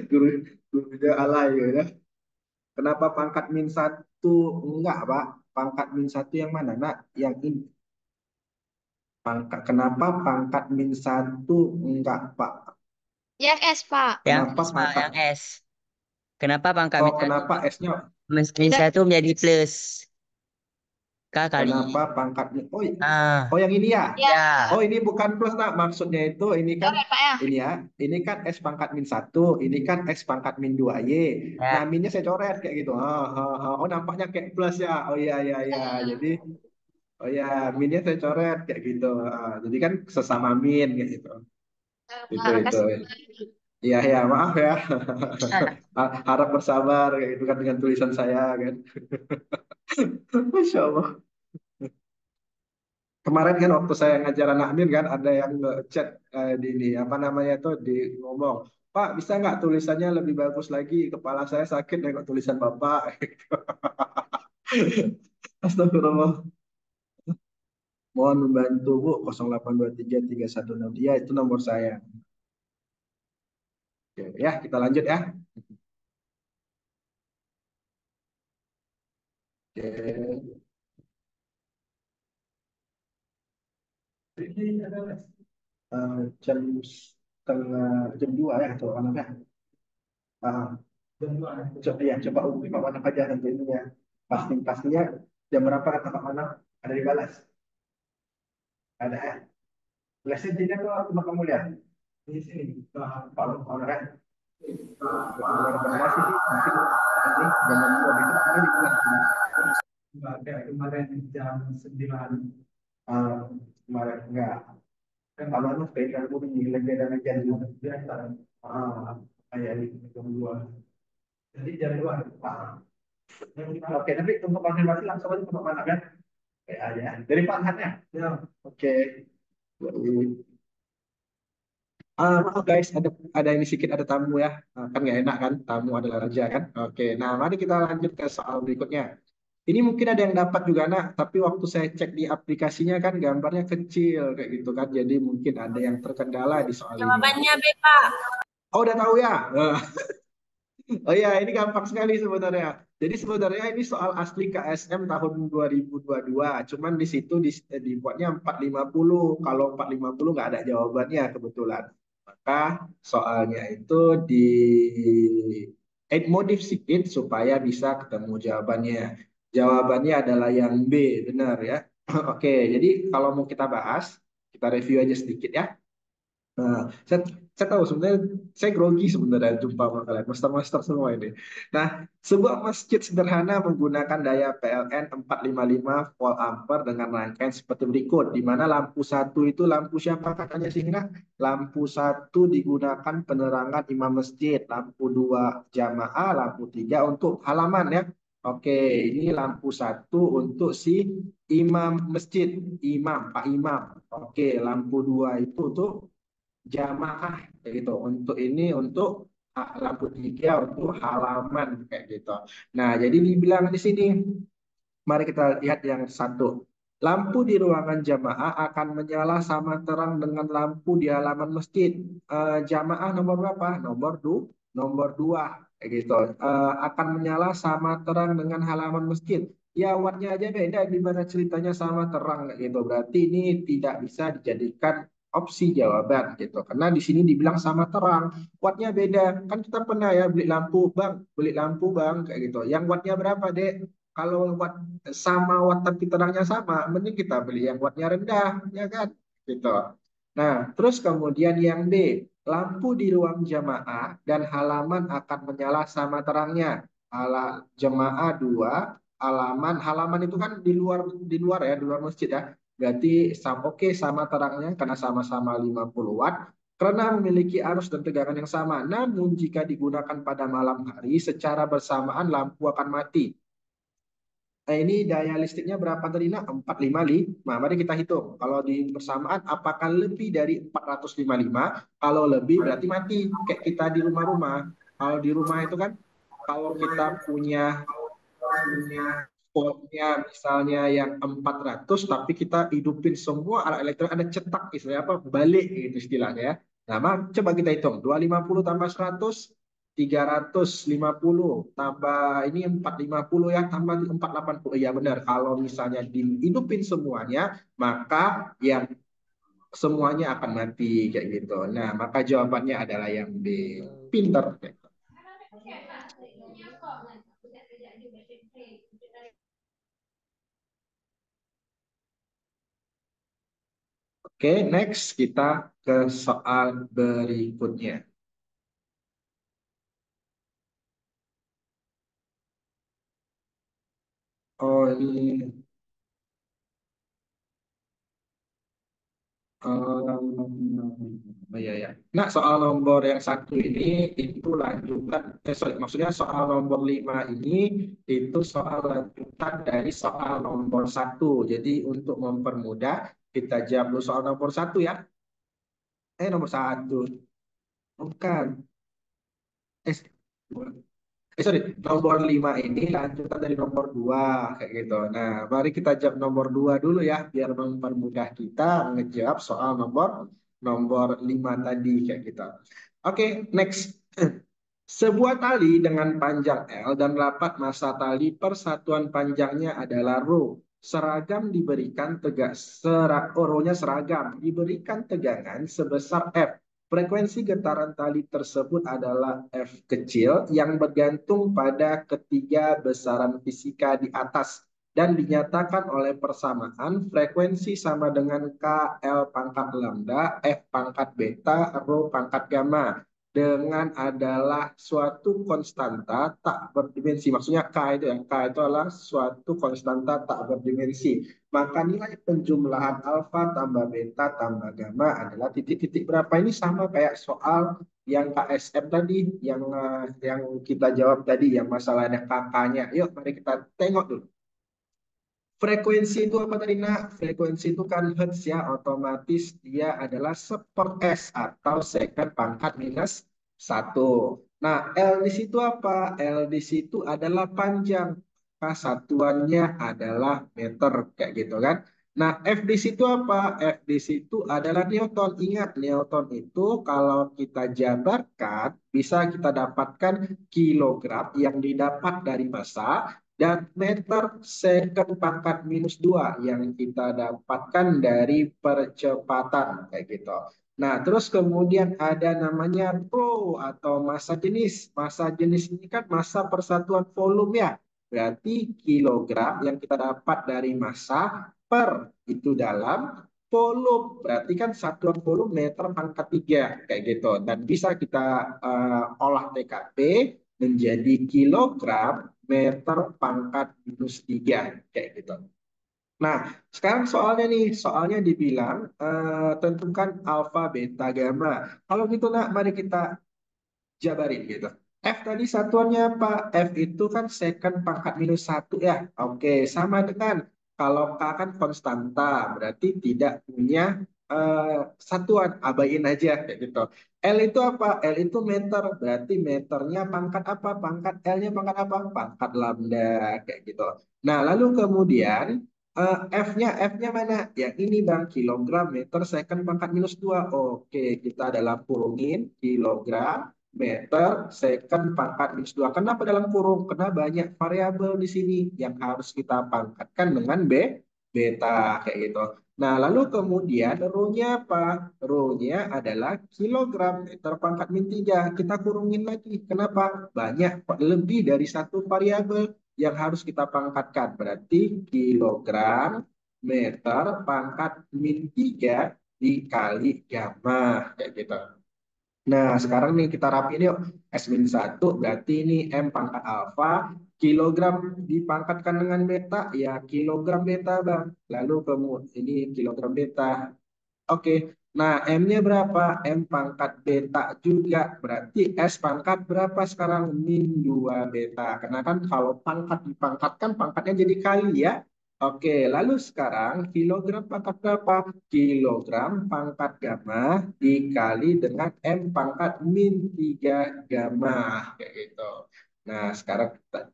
[SPEAKER 1] guru gurunya alay gitu ya. Kenapa pangkat min satu enggak Pak? Pangkat min satu yang mana nak? Yang ini pangkat kenapa pangkat min satu enggak Pak?
[SPEAKER 5] Yang S, Pak.
[SPEAKER 6] Yang
[SPEAKER 1] Kenapa
[SPEAKER 6] S, Pak,
[SPEAKER 1] pangkat
[SPEAKER 6] yang S. Kenapa pangkat
[SPEAKER 1] oh
[SPEAKER 6] min satu?
[SPEAKER 1] kenapa S-nya
[SPEAKER 6] Min satu menjadi plus. K kali.
[SPEAKER 1] kenapa pangkat oh
[SPEAKER 6] Ah,
[SPEAKER 1] oh yang ini ya?
[SPEAKER 5] Ya,
[SPEAKER 6] ya.
[SPEAKER 1] Oh ini bukan plus nak maksudnya itu ini kan
[SPEAKER 5] coret, Pak ya.
[SPEAKER 1] ini ya ini kan S pangkat min satu ini kan S pangkat min 2 Y. Nah
[SPEAKER 6] Ya.
[SPEAKER 1] minnya saya coret kayak gitu. Oh nampaknya kayak plus ya. Oh iya iya iya. Jadi oh ya minnya saya coret kayak gitu. Jadi kan sesama min kayak gitu. Itu
[SPEAKER 5] Nah,
[SPEAKER 1] itu.
[SPEAKER 5] kasih.
[SPEAKER 1] Iya ya maaf ya. Harap bersabar kayak gitu kan dengan tulisan saya kan. Masya Allah. Kemarin kan waktu saya ngajar anak min kan ada yang chat di ini apa namanya tuh di ngomong Pak bisa nggak tulisannya lebih bagus lagi kepala saya sakit nengok tulisan Bapak. Astagfirullah. Mohon membantu Bu 0823 316 ya itu nomor saya. Oke, ya kita lanjut ya. Oke. Ini adalah jam setengah jam 2 ya atau apa? Coba ya, coba hubungi Pak Manap aja nanti ini ya. Pastinya jam berapa kata Pak Manap ada di balas? Ada ya. Message-nya tuh cuma kamu lihat di sini. Pak Manap kan. Kalau ada koordinasi sih mungkin nanti jam 2 besok ada di bulan. Enggak, kayak kemarin jam 9. Kemarin enggak. Kan Pak Manap pegang bunyi lagi dan jam 2. Biasa. Kayak di jam 2. Jadi jam 2. Oke, tapi untuk konfirmasi langsung aja ke Pak Manap kan? Kayak aja. Dari Pak Hatnya. Ya. Oke. Maaf guys, ada ini sedikit ada tamu ya. Kan nggak enak kan, tamu adalah raja kan. Oke, nah mari kita lanjut ke soal berikutnya. Ini mungkin ada yang dapat juga nak, tapi waktu saya cek di aplikasinya kan gambarnya kecil kayak gitu kan. Jadi mungkin ada yang terkendala di soal ini.
[SPEAKER 5] Jawabannya B, Pak.
[SPEAKER 1] Oh udah tahu ya? Oh iya, ini gampang sekali sebenarnya. Jadi sebenarnya ini soal asli KSM tahun 2022, cuman di situ dibuatnya 450. Kalau 450 nggak ada jawabannya kebetulan. Maka soalnya itu di add modif sedikit supaya bisa ketemu jawabannya. Jawabannya adalah yang B, benar ya. Oke, jadi kalau mau kita bahas, kita review aja sedikit ya. Nah, saya tahu sebenarnya saya grogi sebenarnya jumpa sama kalian, master-master semua ini. Nah, sebuah masjid sederhana menggunakan daya PLN 455 volt ampere dengan rangkaian seperti berikut, di mana lampu satu itu lampu siapa katanya sehingga lampu satu digunakan penerangan imam masjid, lampu dua jamaah, lampu tiga untuk halaman ya. Oke, ini lampu satu untuk si imam masjid, imam, Pak Imam. Oke, lampu dua itu untuk jamaah kayak gitu. Untuk ini untuk lampu tiga untuk halaman kayak gitu. Nah, jadi dibilang di sini, mari kita lihat yang satu. Lampu di ruangan jamaah akan menyala sama terang dengan lampu di halaman masjid. Jamaah nomor berapa? Nomor dua kayak gitu. Akan menyala sama terang dengan halaman masjid. Ya, wattnya aja beda gimana ceritanya sama terang kayak gitu. Berarti ini tidak bisa dijadikan opsi jawaban gitu. Karena di sini dibilang sama terang, wattnya beda. Kan kita pernah ya beli lampu bang kayak gitu. Yang wattnya berapa dek? Kalau watt sama watt tapi terangnya sama, mending kita beli yang wattnya rendah, ya kan? Gitu. Nah, terus kemudian yang B, lampu di ruang jamaah dan halaman akan menyala sama terangnya. Jemaah dua, halaman itu kan di luar ya, di luar masjid ya. Berarti oke sama terangnya karena sama-sama 50 watt. Karena memiliki arus dan tegangan yang sama. Namun jika digunakan pada malam hari, secara bersamaan lampu akan mati. Nah, ini daya listriknya berapa tadi nak? 455. Mari kita hitung. Kalau di bersamaan, apakah lebih dari 455? Kalau lebih berarti mati. Kayak kita di rumah-rumah. Kalau di rumah itu kan, kalau kita punya voltnya misalnya yang 400, tapi kita hidupin semua alat elektronik, ada cetak istilahnya apa? Balik gitu istilahnya ya. Nah, coba kita hitung. 250 tambah 100, 350 tambah ini 450 ya, tambah 480. Ya benar, kalau misalnya dihidupin semuanya, maka yang semuanya akan mati kayak gitu. Nah, maka jawabannya adalah yang B. Pinter. Oke, next kita ke soal berikutnya. Oh, ini oh iya ya. Nah, soal nomor yang satu ini itu lanjutan, sorry, maksudnya soal nomor 5 ini itu soal lanjutan dari soal nomor satu. Jadi untuk mempermudah kita jawab dulu soal nomor satu ya. Nomor satu, bukan. Eh, sorry, nomor 5 ini lanjutan dari nomor 2 kayak gitu. Nah, mari kita jawab nomor 2 dulu ya biar mempermudah kita ngejawab soal nomor nomor 5 tadi kayak gitu. Oke, next. Sebuah tali dengan panjang L dan rapat massa tali persatuan panjangnya adalah rho. Seragam diberikan rho-nya seragam, diberikan tegangan sebesar F. Frekuensi getaran tali tersebut adalah F kecil yang bergantung pada ketiga besaran fisika di atas dan dinyatakan oleh persamaan frekuensi sama dengan K L pangkat lambda, F pangkat beta, rho pangkat gamma dengan adalah suatu konstanta tak berdimensi. Maksudnya K itu ya, K itu adalah suatu konstanta tak berdimensi. Maka nilai penjumlahan alfa tambah beta tambah gamma adalah titik-titik berapa. Ini sama kayak soal yang KSM tadi, yang kita jawab tadi, yang masalahnya kakaknya. Yuk, mari kita tengok dulu. Frekuensi itu apa tadi nak? Frekuensi itu kan hertz ya, otomatis dia adalah per S atau second pangkat minus satu. Nah, L di situ apa? L di situ adalah panjang. Maka satuannya adalah meter, kayak gitu kan. Nah, F di situ apa? F di situ adalah Newton. Ingat, Newton itu kalau kita jabarkan, bisa kita dapatkan kilogram yang didapat dari massa dan meter second pangkat minus 2 yang kita dapatkan dari percepatan. Kayak gitu. Nah, terus kemudian ada namanya Rho atau massa jenis. Massa jenis ini kan massa persatuan volume ya. Berarti kilogram yang kita dapat dari massa per itu dalam volume. Berarti kan satuan volume meter pangkat 3 kayak gitu. Dan bisa kita olah TKP menjadi kilogram meter pangkat minus 3 kayak gitu. Nah, sekarang soalnya nih, soalnya dibilang tentukan alfa, beta, gamma. Kalau gitu, nak, mari kita jabarin gitu. F tadi satuannya apa? F itu kan second pangkat minus 1 ya. Oke, sama dengan kalau K kan konstanta, berarti tidak punya eh, satuan, abaiin aja kayak gitu. L itu apa? L itu meter, berarti meternya pangkat apa? Pangkat L-nya pangkat apa? Pangkat lambda kayak gitu. Nah, lalu kemudian F-nya mana? Yang ini Bang, kilogram meter second pangkat minus 2. Oke, kita dalam kurungin kilogram meter second pangkat minus 2. Kenapa dalam kurung? Karena banyak variabel di sini yang harus kita pangkatkan dengan beta kayak gitu. Nah, lalu kemudian rho-nya apa? Rho-nya adalah kilogram meter pangkat min 3. Kita kurungin lagi. Kenapa? Banyak, lebih dari satu variabel yang harus kita pangkatkan. Berarti kilogram meter pangkat min 3 dikali gamma kayak gitu. Nah, sekarang nih kita rapiin yuk. S-1 berarti ini M pangkat alfa, kilogram dipangkatkan dengan beta, ya kilogram beta, Bang. Lalu kemudian ini kilogram beta. Oke, nah M-nya berapa? M pangkat beta juga. Berarti S pangkat berapa sekarang? Min 2 beta. Karena kan kalau pangkat dipangkatkan, pangkatnya jadi kali ya. Oke, lalu sekarang kilogram pangkat berapa? Kilogram pangkat gamma dikali dengan M pangkat min 3 gamma. Kayak gitu. Nah, sekarang kita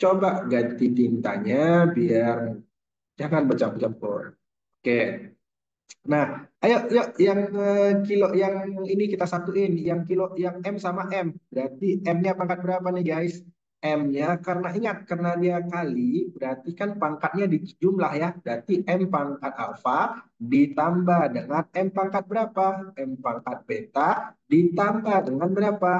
[SPEAKER 1] coba ganti tintanya biar jangan bercampur-campur. Oke, nah, ayo, yuk yang kilo yang ini kita satuin, yang kilo yang M sama M. Berarti M-nya pangkat berapa nih guys? M-nya karena ingat karena dia kali, berarti kan pangkatnya dijumlah ya. Berarti M pangkat alfa ditambah dengan M pangkat berapa? M pangkat beta ditambah dengan berapa?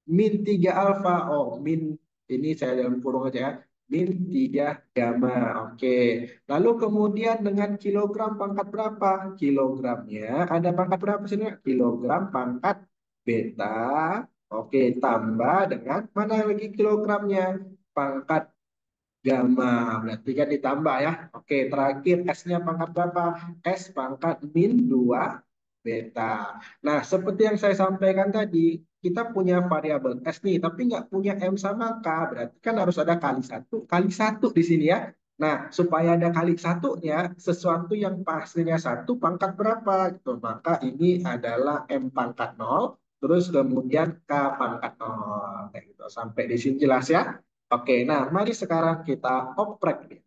[SPEAKER 1] Min 3 alfa. Oh, min ini saya dalam kurung aja ya. Min 3 gamma. Oke. Lalu kemudian dengan kilogram pangkat berapa? Kilogramnya ada pangkat berapa sini? Kilogram pangkat beta. Oke, tambah dengan mana lagi kilogramnya? Pangkat gamma. Berarti kan ditambah ya. Oke, terakhir S-nya pangkat berapa? S pangkat min 2 beta. Nah, seperti yang saya sampaikan tadi, kita punya variabel S nih, tapi nggak punya M sama K. Berarti kan harus ada kali satu di sini ya. Nah, supaya ada kali satunya, sesuatu yang pastinya satu pangkat berapa gitu. Maka ini adalah M pangkat nol, terus kemudian K pangkat nol. Kayak gitu. Sampai di sini jelas ya. Oke, nah mari sekarang kita oprek nih.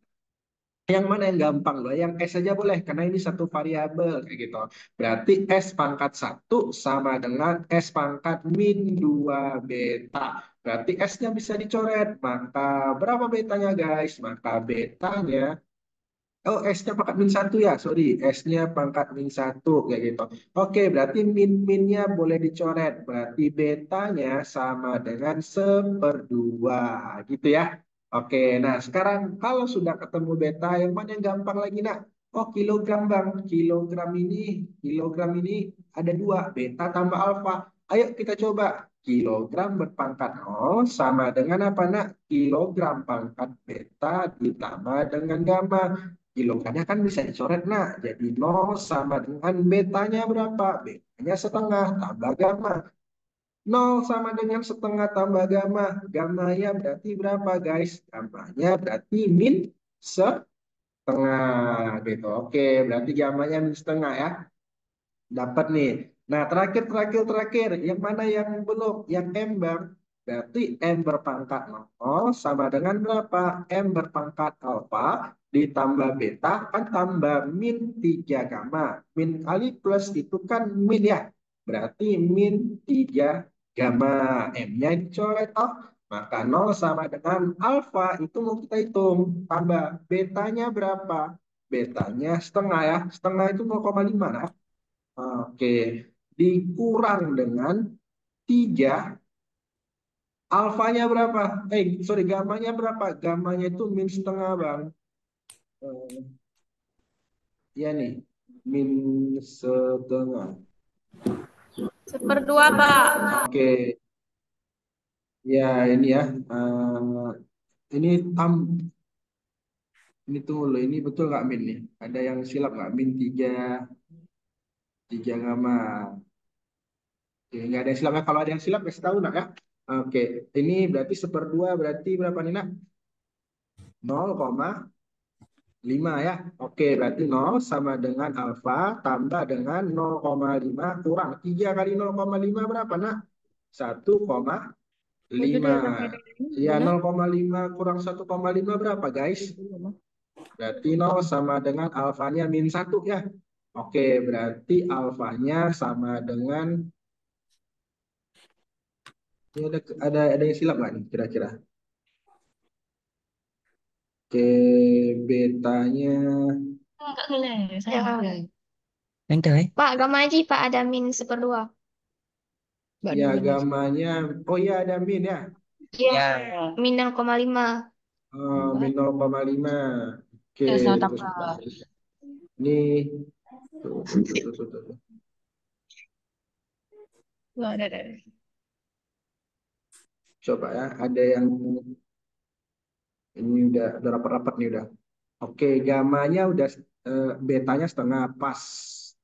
[SPEAKER 1] Yang mana yang gampang loh? Yang S saja boleh, karena ini satu variabel kayak gitu. Berarti S pangkat satu sama dengan S pangkat min 2 beta. Berarti S-nya bisa dicoret. Maka berapa betanya guys? Maka betanya oh, S-nya pangkat min satu ya, sorry. S-nya pangkat min satu, kayak gitu. Oke, berarti min-minnya boleh dicoret. Berarti betanya sama dengan 1/2, gitu ya. Oke, nah sekarang kalau sudah ketemu beta, yang mana yang gampang lagi, nak? Oh, kilogram, Bang. Kilogram ini ada dua, beta tambah alfa. Ayo kita coba. Kilogram berpangkat nol sama dengan apa, nak? Kilogram pangkat beta ditambah dengan gamma. Kilogramnya kan bisa dicoret, nah. Jadi nol sama dengan betanya berapa? Betanya setengah tambah gamma. Nol sama dengan setengah tambah gamma. Gammanya berarti berapa guys? Gammanya berarti min setengah gitu. Oke, berarti gammanya min setengah ya. Dapat nih. Nah, terakhir. Yang mana yang belum? Yang M, Bang. Berarti M berpangkat nol sama dengan berapa? M berpangkat alfa ditambah beta kan tambah min 3 gamma. Min kali plus itu kan min ya. Berarti min 3 gamma. M-nya dicoret toh. Maka nol sama dengan alfa itu mau kita hitung. Tambah betanya berapa? Betanya setengah ya. Setengah itu 0,5 nah. Oke. Dikurang dengan 3. Alfanya berapa? Sorry, gamanya berapa? Gamanya itu min setengah, Bang. Ya nih, min setengah.
[SPEAKER 7] 1/2, Pak.
[SPEAKER 1] Oke, ya ini ya. Ini tam, ini tunggu loh. Ini betul nggak min nih? Ada yang silap nggak? Min 3 gamma. Oke, nggak ada yang silap ya. Kalau ada yang silap, kasih tahu nak ya. Oke, ini berarti 1/2 berarti berapa nih nak? 0,5 ya. Oke, berarti 0 sama dengan alfa tambah dengan 0,5 kurang 3 kali 0,5 berapa nak? 1,5. Ya, 0,5 kurang 1,5 berapa guys? Berarti 0 sama dengan alfanya min 1 ya. Oke, berarti alfanya sama dengan ini ada yang silap nggak nih kira-kira? Oke, betanya
[SPEAKER 5] Enggak kena, saya enggak.
[SPEAKER 6] Yang tahu
[SPEAKER 5] Pak, gamma aja Pak ada min 1/2. Mbak
[SPEAKER 1] ya
[SPEAKER 5] duluan aja.
[SPEAKER 1] gamanya oh ya ada min ya.
[SPEAKER 5] Iya,
[SPEAKER 6] Ya.
[SPEAKER 5] min 0,5.
[SPEAKER 1] Min 0,5. Oke,
[SPEAKER 5] Ya, saya
[SPEAKER 1] terus
[SPEAKER 5] tambah.
[SPEAKER 1] ini tuh.
[SPEAKER 5] Nggak ada.
[SPEAKER 1] Coba ya, ada yang ini udah rapat-rapat nih udah. Oke, gamanya udah betanya setengah pas,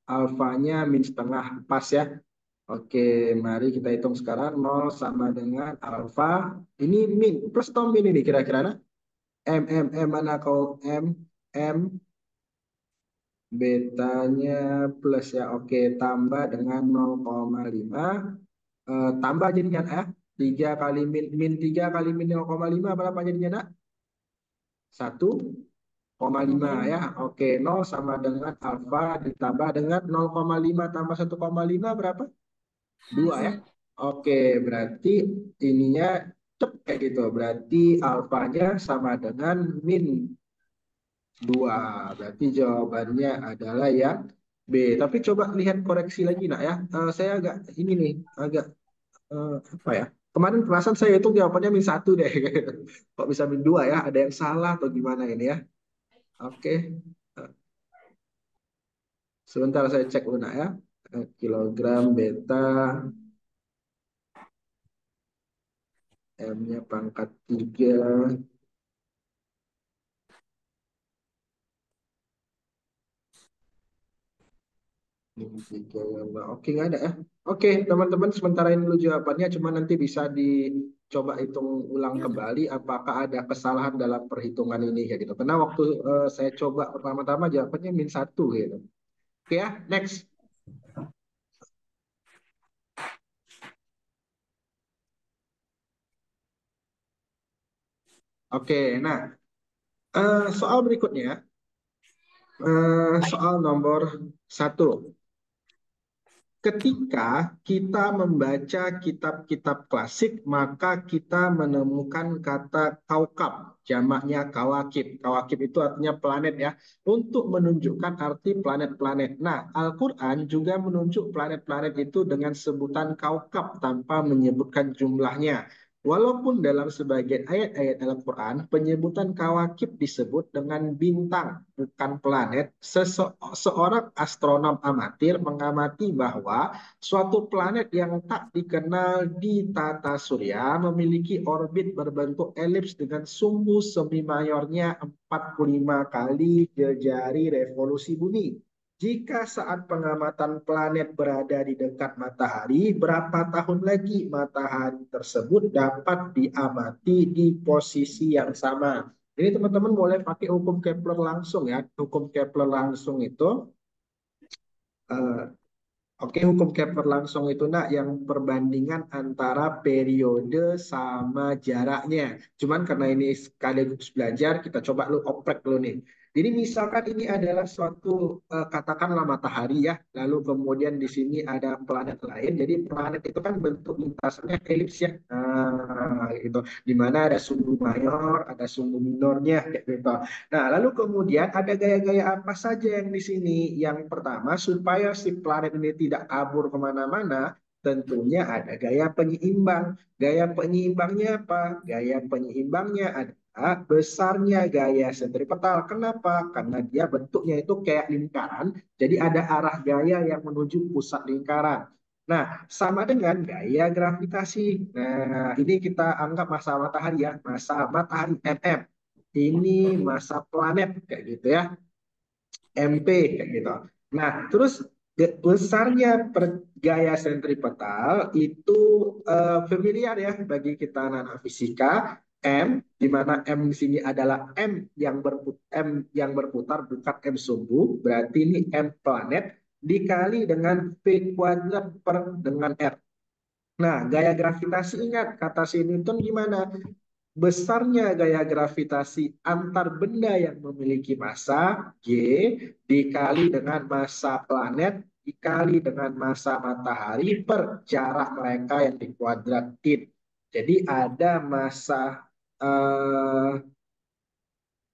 [SPEAKER 1] alfanya min setengah pas ya. Oke, mari kita hitung sekarang 0 sama dengan alfa. Ini min plus atau min ini kira-kira nah? M mana kau M betanya plus ya. Oke, tambah dengan 0,5 tambah jadinya ya. 3 kali min 3 kali min 0,5 berapa jadinya nak? 1,5 ya. Oke, 0 sama dengan alfa ditambah dengan 0,5 tambah 1,5 berapa? 2 ya. Oke, berarti ininya cep kayak gitu. Berarti alfanya sama dengan min 2. Berarti jawabannya adalah yang B. Tapi coba lihat koreksi lagi nak ya. Saya agak ini nih, agak apa ya? Kemarin perasaan saya itu jawabannya min 1 deh. Kok bisa min 2 ya? Ada yang salah atau gimana ini ya? Oke. Sebentar saya cek dulu nak ya. Kilogram beta M-nya pangkat 3. Oke, nggak ada ya. Oke, teman-teman, sementara ini dulu jawabannya. Cuma nanti bisa dicoba hitung ulang kembali apakah ada kesalahan dalam perhitungan ini ya gitu. Karena waktu saya coba pertama-tama jawabannya min 1 gitu. Oke ya, next. Oke, nah soal berikutnya, soal nomor 1. Ketika kita membaca kitab-kitab klasik, maka kita menemukan kata kaukab, jamaknya kawakib. Kawakib itu artinya planet ya, untuk menunjukkan arti planet-planet. Nah, Al-Quran juga menunjuk planet-planet itu dengan sebutan kaukab tanpa menyebutkan jumlahnya. Walaupun dalam sebagian ayat-ayat Al-Quran, penyebutan kawakib disebut dengan bintang, bukan planet. Seorang astronom amatir mengamati bahwa suatu planet yang tak dikenal di tata surya memiliki orbit berbentuk elips dengan sumbu semi mayornya 45 kali jari revolusi bumi. Jika saat pengamatan planet berada di dekat matahari, berapa tahun lagi matahari tersebut dapat diamati di posisi yang sama? Ini teman-teman boleh pakai hukum Kepler langsung ya. Hukum Kepler langsung itu, oke, hukum Kepler langsung itu nak yang perbandingan antara periode sama jaraknya. Cuman karena ini sekaligus belajar, kita coba lu oprek dulu nih. Jadi misalkan ini adalah suatu katakanlah matahari ya, lalu kemudian di sini ada planet lain. Jadi planet itu kan bentuk lintasannya elips ya, gitu. Di mana ada sumbu mayor, ada sumbu minornya, kayak gitu. Nah, lalu kemudian ada gaya-gaya apa saja yang di sini? Yang pertama, supaya si planet ini tidak kabur kemana-mana, tentunya ada gaya penyeimbang. Gaya penyeimbangnya apa? Gaya penyeimbangnya adalah besarnya gaya sentripetal. Kenapa? Karena dia bentuknya itu kayak lingkaran, jadi ada arah gaya yang menuju pusat lingkaran. Nah, sama dengan gaya gravitasi. Nah, ini kita anggap masa matahari ya, masa matahari MM. Ini masa planet kayak gitu ya. MP kayak gitu. Nah, terus besarnya gaya sentripetal itu familiar ya bagi kita anak fisika. M, di mana M di sini adalah M yang berputar bukan M sumbu, berarti ini M planet dikali dengan V kuadrat per dengan R. Nah, gaya gravitasi ingat kata si Newton gimana? Besarnya gaya gravitasi antar benda yang memiliki massa G dikali dengan massa planet dikali dengan massa matahari per jarak mereka yang dikuadratin. Jadi ada massa eh,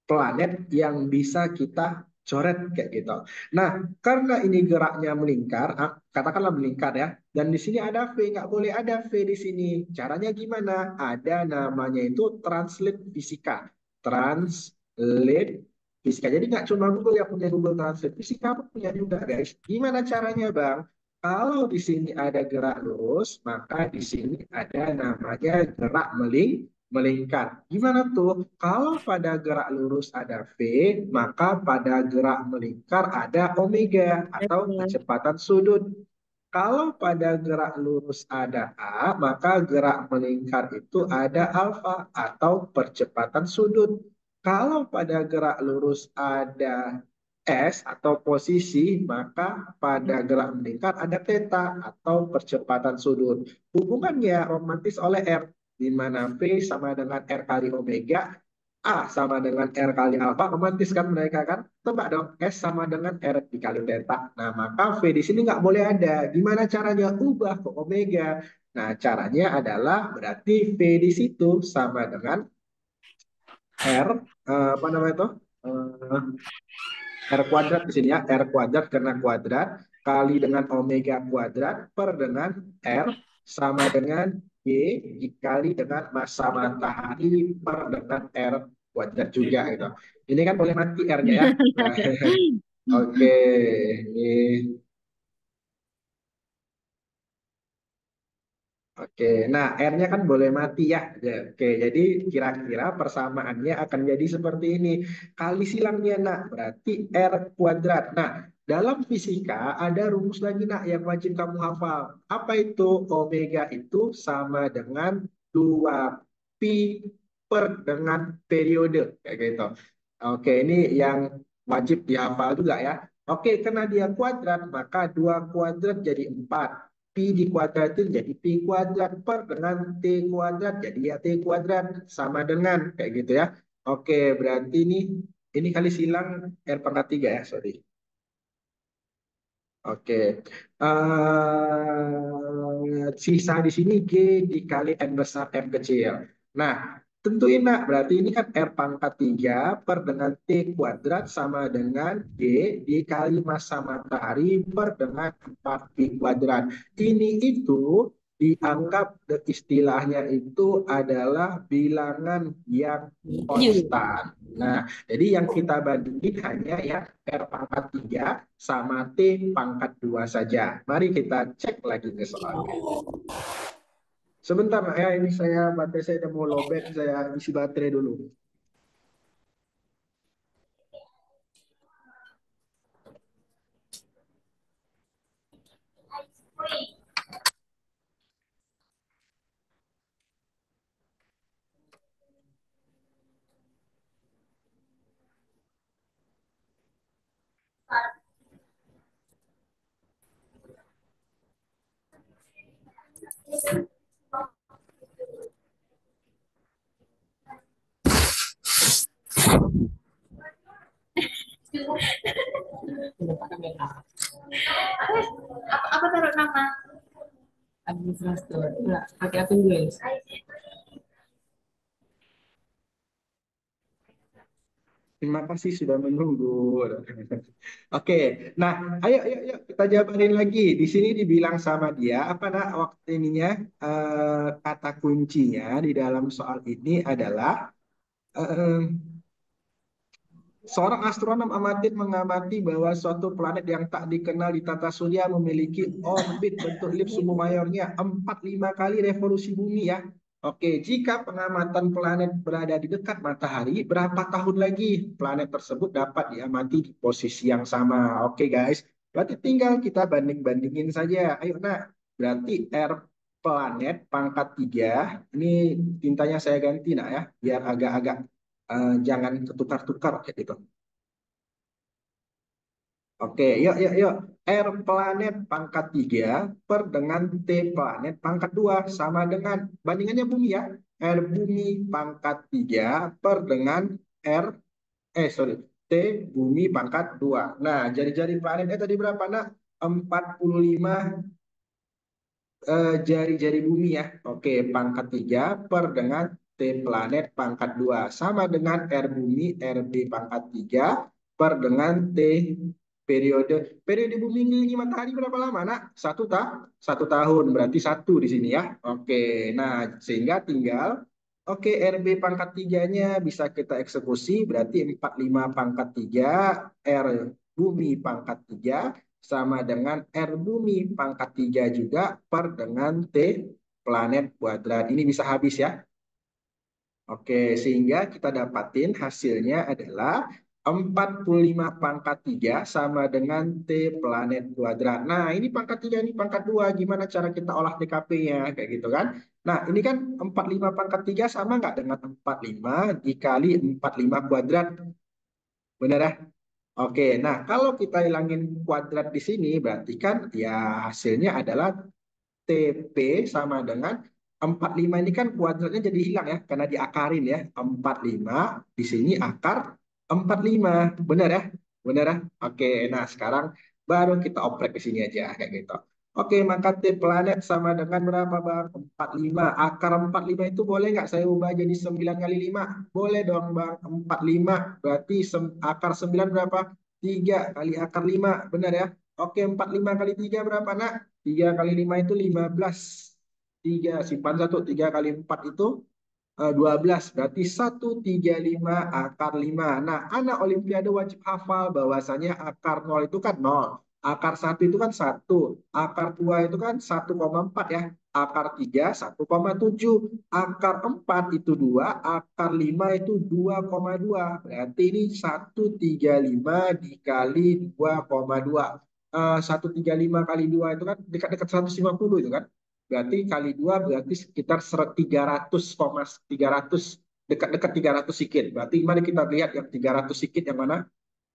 [SPEAKER 1] planet yang bisa kita coret kayak gitu. Nah, karena ini geraknya melingkar, katakanlah melingkar ya, dan di sini ada V, nggak boleh ada V di sini. Caranya gimana? Ada namanya itu translate fisika. Translate fisika. Jadi nggak cuma Google yang punya Google Translate, fisika pun punya juga guys. Gimana caranya Bang? Kalau di sini ada gerak lurus, maka di sini ada namanya gerak melingkar. Gimana tuh? Kalau pada gerak lurus ada V, maka pada gerak melingkar ada omega atau
[SPEAKER 6] Betul.
[SPEAKER 1] kecepatan sudut. Kalau pada gerak lurus ada A, maka gerak melingkar itu ada alfa atau percepatan sudut. Kalau pada gerak lurus ada S atau posisi, maka pada gerak melingkar ada theta atau percepatan sudut. Hubungannya romantis oleh R, di mana V sama dengan R kali omega, A sama dengan R kali alfa, romantis kan mereka kan? Tebak dong, S sama dengan R dikali theta. Nah, maka V di sini nggak boleh ada. Gimana caranya? Ubah ke omega. Nah, caranya adalah berarti V di situ sama dengan R, apa namanya itu? Eh, R kuadrat di sini ya, R kuadrat karena kuadrat, kali dengan omega kuadrat per dengan R sama dengan G dikali dengan massa matahari per dengan R kuadrat juga gitu. Ini kan boleh mati R-nya ya. Nah, oke, ini oke, nah R-nya kan boleh mati ya. Ya, oke, jadi kira-kira persamaannya akan jadi seperti ini. Kali silangnya nak, berarti R kuadrat. Nah, dalam fisika ada rumus lagi nak yang wajib kamu hafal. Apa itu? Omega itu sama dengan 2pi per dengan periode. Kayak gitu. Oke, ini yang wajib dihafal juga ya. Oke, karena dia kuadrat, maka 2 kuadrat jadi 4. Pi dikuadratin jadi pi kuadrat per dengan t kuadrat jadi ya t kuadrat sama dengan kayak gitu ya. Oke, berarti ini kali silang R pangkat 3 ya, sorry. Oke. Sisa di sini G dikali N besar M kecil. Nah, tentuin nak, berarti ini kan R pangkat 3 per dengan T kuadrat sama dengan G dikali massa matahari per dengan 4 P kuadrat. Ini itu dianggap istilahnya itu adalah bilangan yang konstan. Nah, jadi yang kita bandingin hanya ya R pangkat 3 sama T pangkat 2 saja. Mari kita cek lagi ke soalnya. Sebentar ya, ini baterai saya udah mau lowbat, saya isi baterai dulu.
[SPEAKER 7] Apa taruh nama? Administrator. Enggak, pakai akun gue.
[SPEAKER 1] Terima kasih sudah menunggu. Oke, nah, ayo kita jabarin lagi. Di sini dibilang sama dia apa nak waktu ininya kata kuncinya di dalam soal ini adalah eh, seorang astronom amatir mengamati bahwa suatu planet yang tak dikenal di tata surya memiliki orbit bentuk ellipse sumbu mayornya 45 kali revolusi bumi ya. Oke, jika pengamatan planet berada di dekat matahari, berapa tahun lagi planet tersebut dapat diamati di posisi yang sama? Oke guys, berarti tinggal kita banding-bandingin saja. Ayo nak, berarti R planet pangkat 3, ini tintanya saya ganti nak ya, biar agak-agak jangan ketukar-tukar kayak gitu. Oke, yuk. R planet pangkat 3 per dengan T planet pangkat 2 sama dengan bandingannya bumi ya. R bumi pangkat 3 per dengan T bumi pangkat 2. Nah, jari-jari planetnya tadi berapa nak? 45 jari-jari bumi ya. Oke, pangkat 3 per dengan T planet pangkat 2 sama dengan R bumi RB pangkat 3 per dengan T periode bumi mengelilingi matahari berapa lama nak? 1 tahun, berarti 1 di sini ya. Oke, nah sehingga tinggal RB pangkat 3-nya bisa kita eksekusi, berarti 45 pangkat 3 R bumi pangkat 3 sama dengan R bumi pangkat 3 juga per dengan T planet kuadrat. Ini bisa habis ya. Oke, sehingga kita dapatin hasilnya adalah 45 pangkat 3 sama dengan T planet kuadrat. Nah, ini pangkat 3, ini pangkat 2. Gimana cara kita olah TKP-nya? Kayak gitu kan. Nah, ini kan 45 pangkat 3 sama nggak dengan 45 dikali 45 kuadrat? Benar ya? Oke, nah kalau kita hilangin kuadrat di sini, berarti kan ya hasilnya adalah TP sama dengan 45 ini kan kuadratnya jadi hilang ya, karena diakarin ya. 45 di sini akar 45. Benar ya? Benar ya? Oke, nah sekarang baru kita oprek di sini aja kayak gitu. Oke, maka T planet sama dengan berapa Bang? 45. Akar 45 itu boleh nggak saya ubah jadi 9 kali 5? Boleh dong Bang. 45 berarti akar 9 berapa? 3 kali akar 5. Benar ya? Oke, 45 kali 3 berapa nak? 3 kali 5 itu 15. 3 simpan 1. 3 kali 4 itu 12. Berarti 135 akar 5. Nah, anak olimpiade wajib hafal bahwasanya akar 0 itu kan 0. Akar 1 itu kan 1. Akar 2 itu kan 1,4 ya. Akar 3 1,7. Akar 4 itu 2. Akar 5 itu 2,2. Berarti ini 135 dikali 2,2. 135 kali 2 itu kan dekat-dekat 150 itu kan. Berarti kali 2 berarti sekitar 300, dekat-dekat 300 sikit. Berarti mari kita lihat yang 300 sikit yang mana?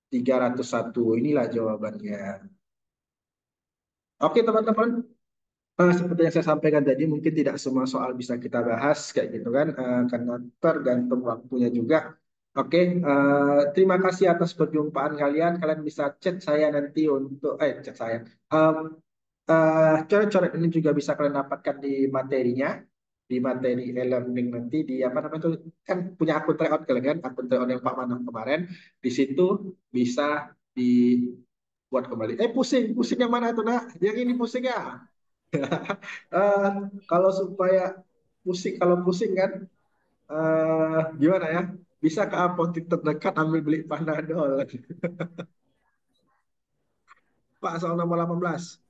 [SPEAKER 1] 301. Inilah jawabannya. Oke teman-teman, seperti yang saya sampaikan tadi, mungkin tidak semua soal bisa kita bahas kayak gitu kan, karena tergantung waktunya juga. Oke, terima kasih atas perjumpaan kalian. Kalian bisa chat saya nanti untuk chat saya. Coret-coret ini juga bisa kalian dapatkan di materinya, di materi e-learning nanti di apa namanya itu kan punya akun tryout kalian kan, akun tryout yang Pak Manang kemarin. Di situ bisa dibuat kembali. Pusing yang mana tuh nak? Yang ini pusing ya. Eh, kalau supaya kalau pusing kan, gimana ya? Bisa ke apotek terdekat ambil beli Panadol. Pak, soal nomor 18.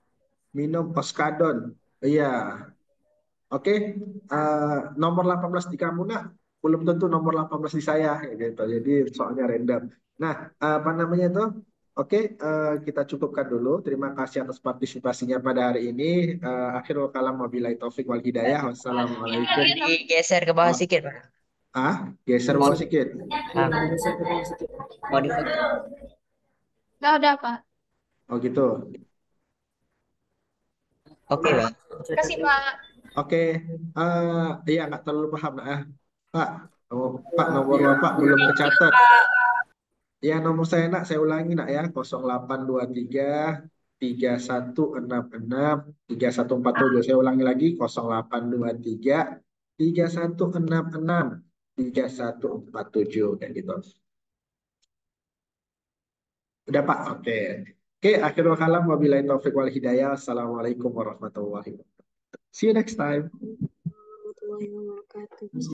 [SPEAKER 1] Minum Oskadon. Iya. Oke. Nomor 18 di kamu nak, belum tentu nomor 18 di saya kayak gitu. Jadi soalnya random. Nah, apa namanya itu? Oke, kita cukupkan dulu. Terima kasih atas partisipasinya pada hari ini. Akhirul kalam wabillahi taufik wal hidayah. Wassalamualaikum.
[SPEAKER 6] Digeser ke bawah sedikit, Pak.
[SPEAKER 1] Geser bawah sedikit.
[SPEAKER 6] Ah, mau di
[SPEAKER 5] Udah, Pak.
[SPEAKER 1] Oh gitu.
[SPEAKER 6] Oke, Pak.
[SPEAKER 5] Kasih, Pak.
[SPEAKER 1] Oke, iya nggak terlalu paham nah. Pak, Pak nomor Bapak belum kecatat. Ya, nomor saya nak, saya ulangi nak ya, 0823 3166 3147. Saya ulangi lagi, 0823 3166 3147 kayak gitu. Udah Pak? Oke. Oke, akhirul kalam wabillahi taufiq wal hidayah. Assalamualaikum warahmatullahi wabarakatuh. See you next time.
[SPEAKER 4] Warahmatullahi wabarakatuh.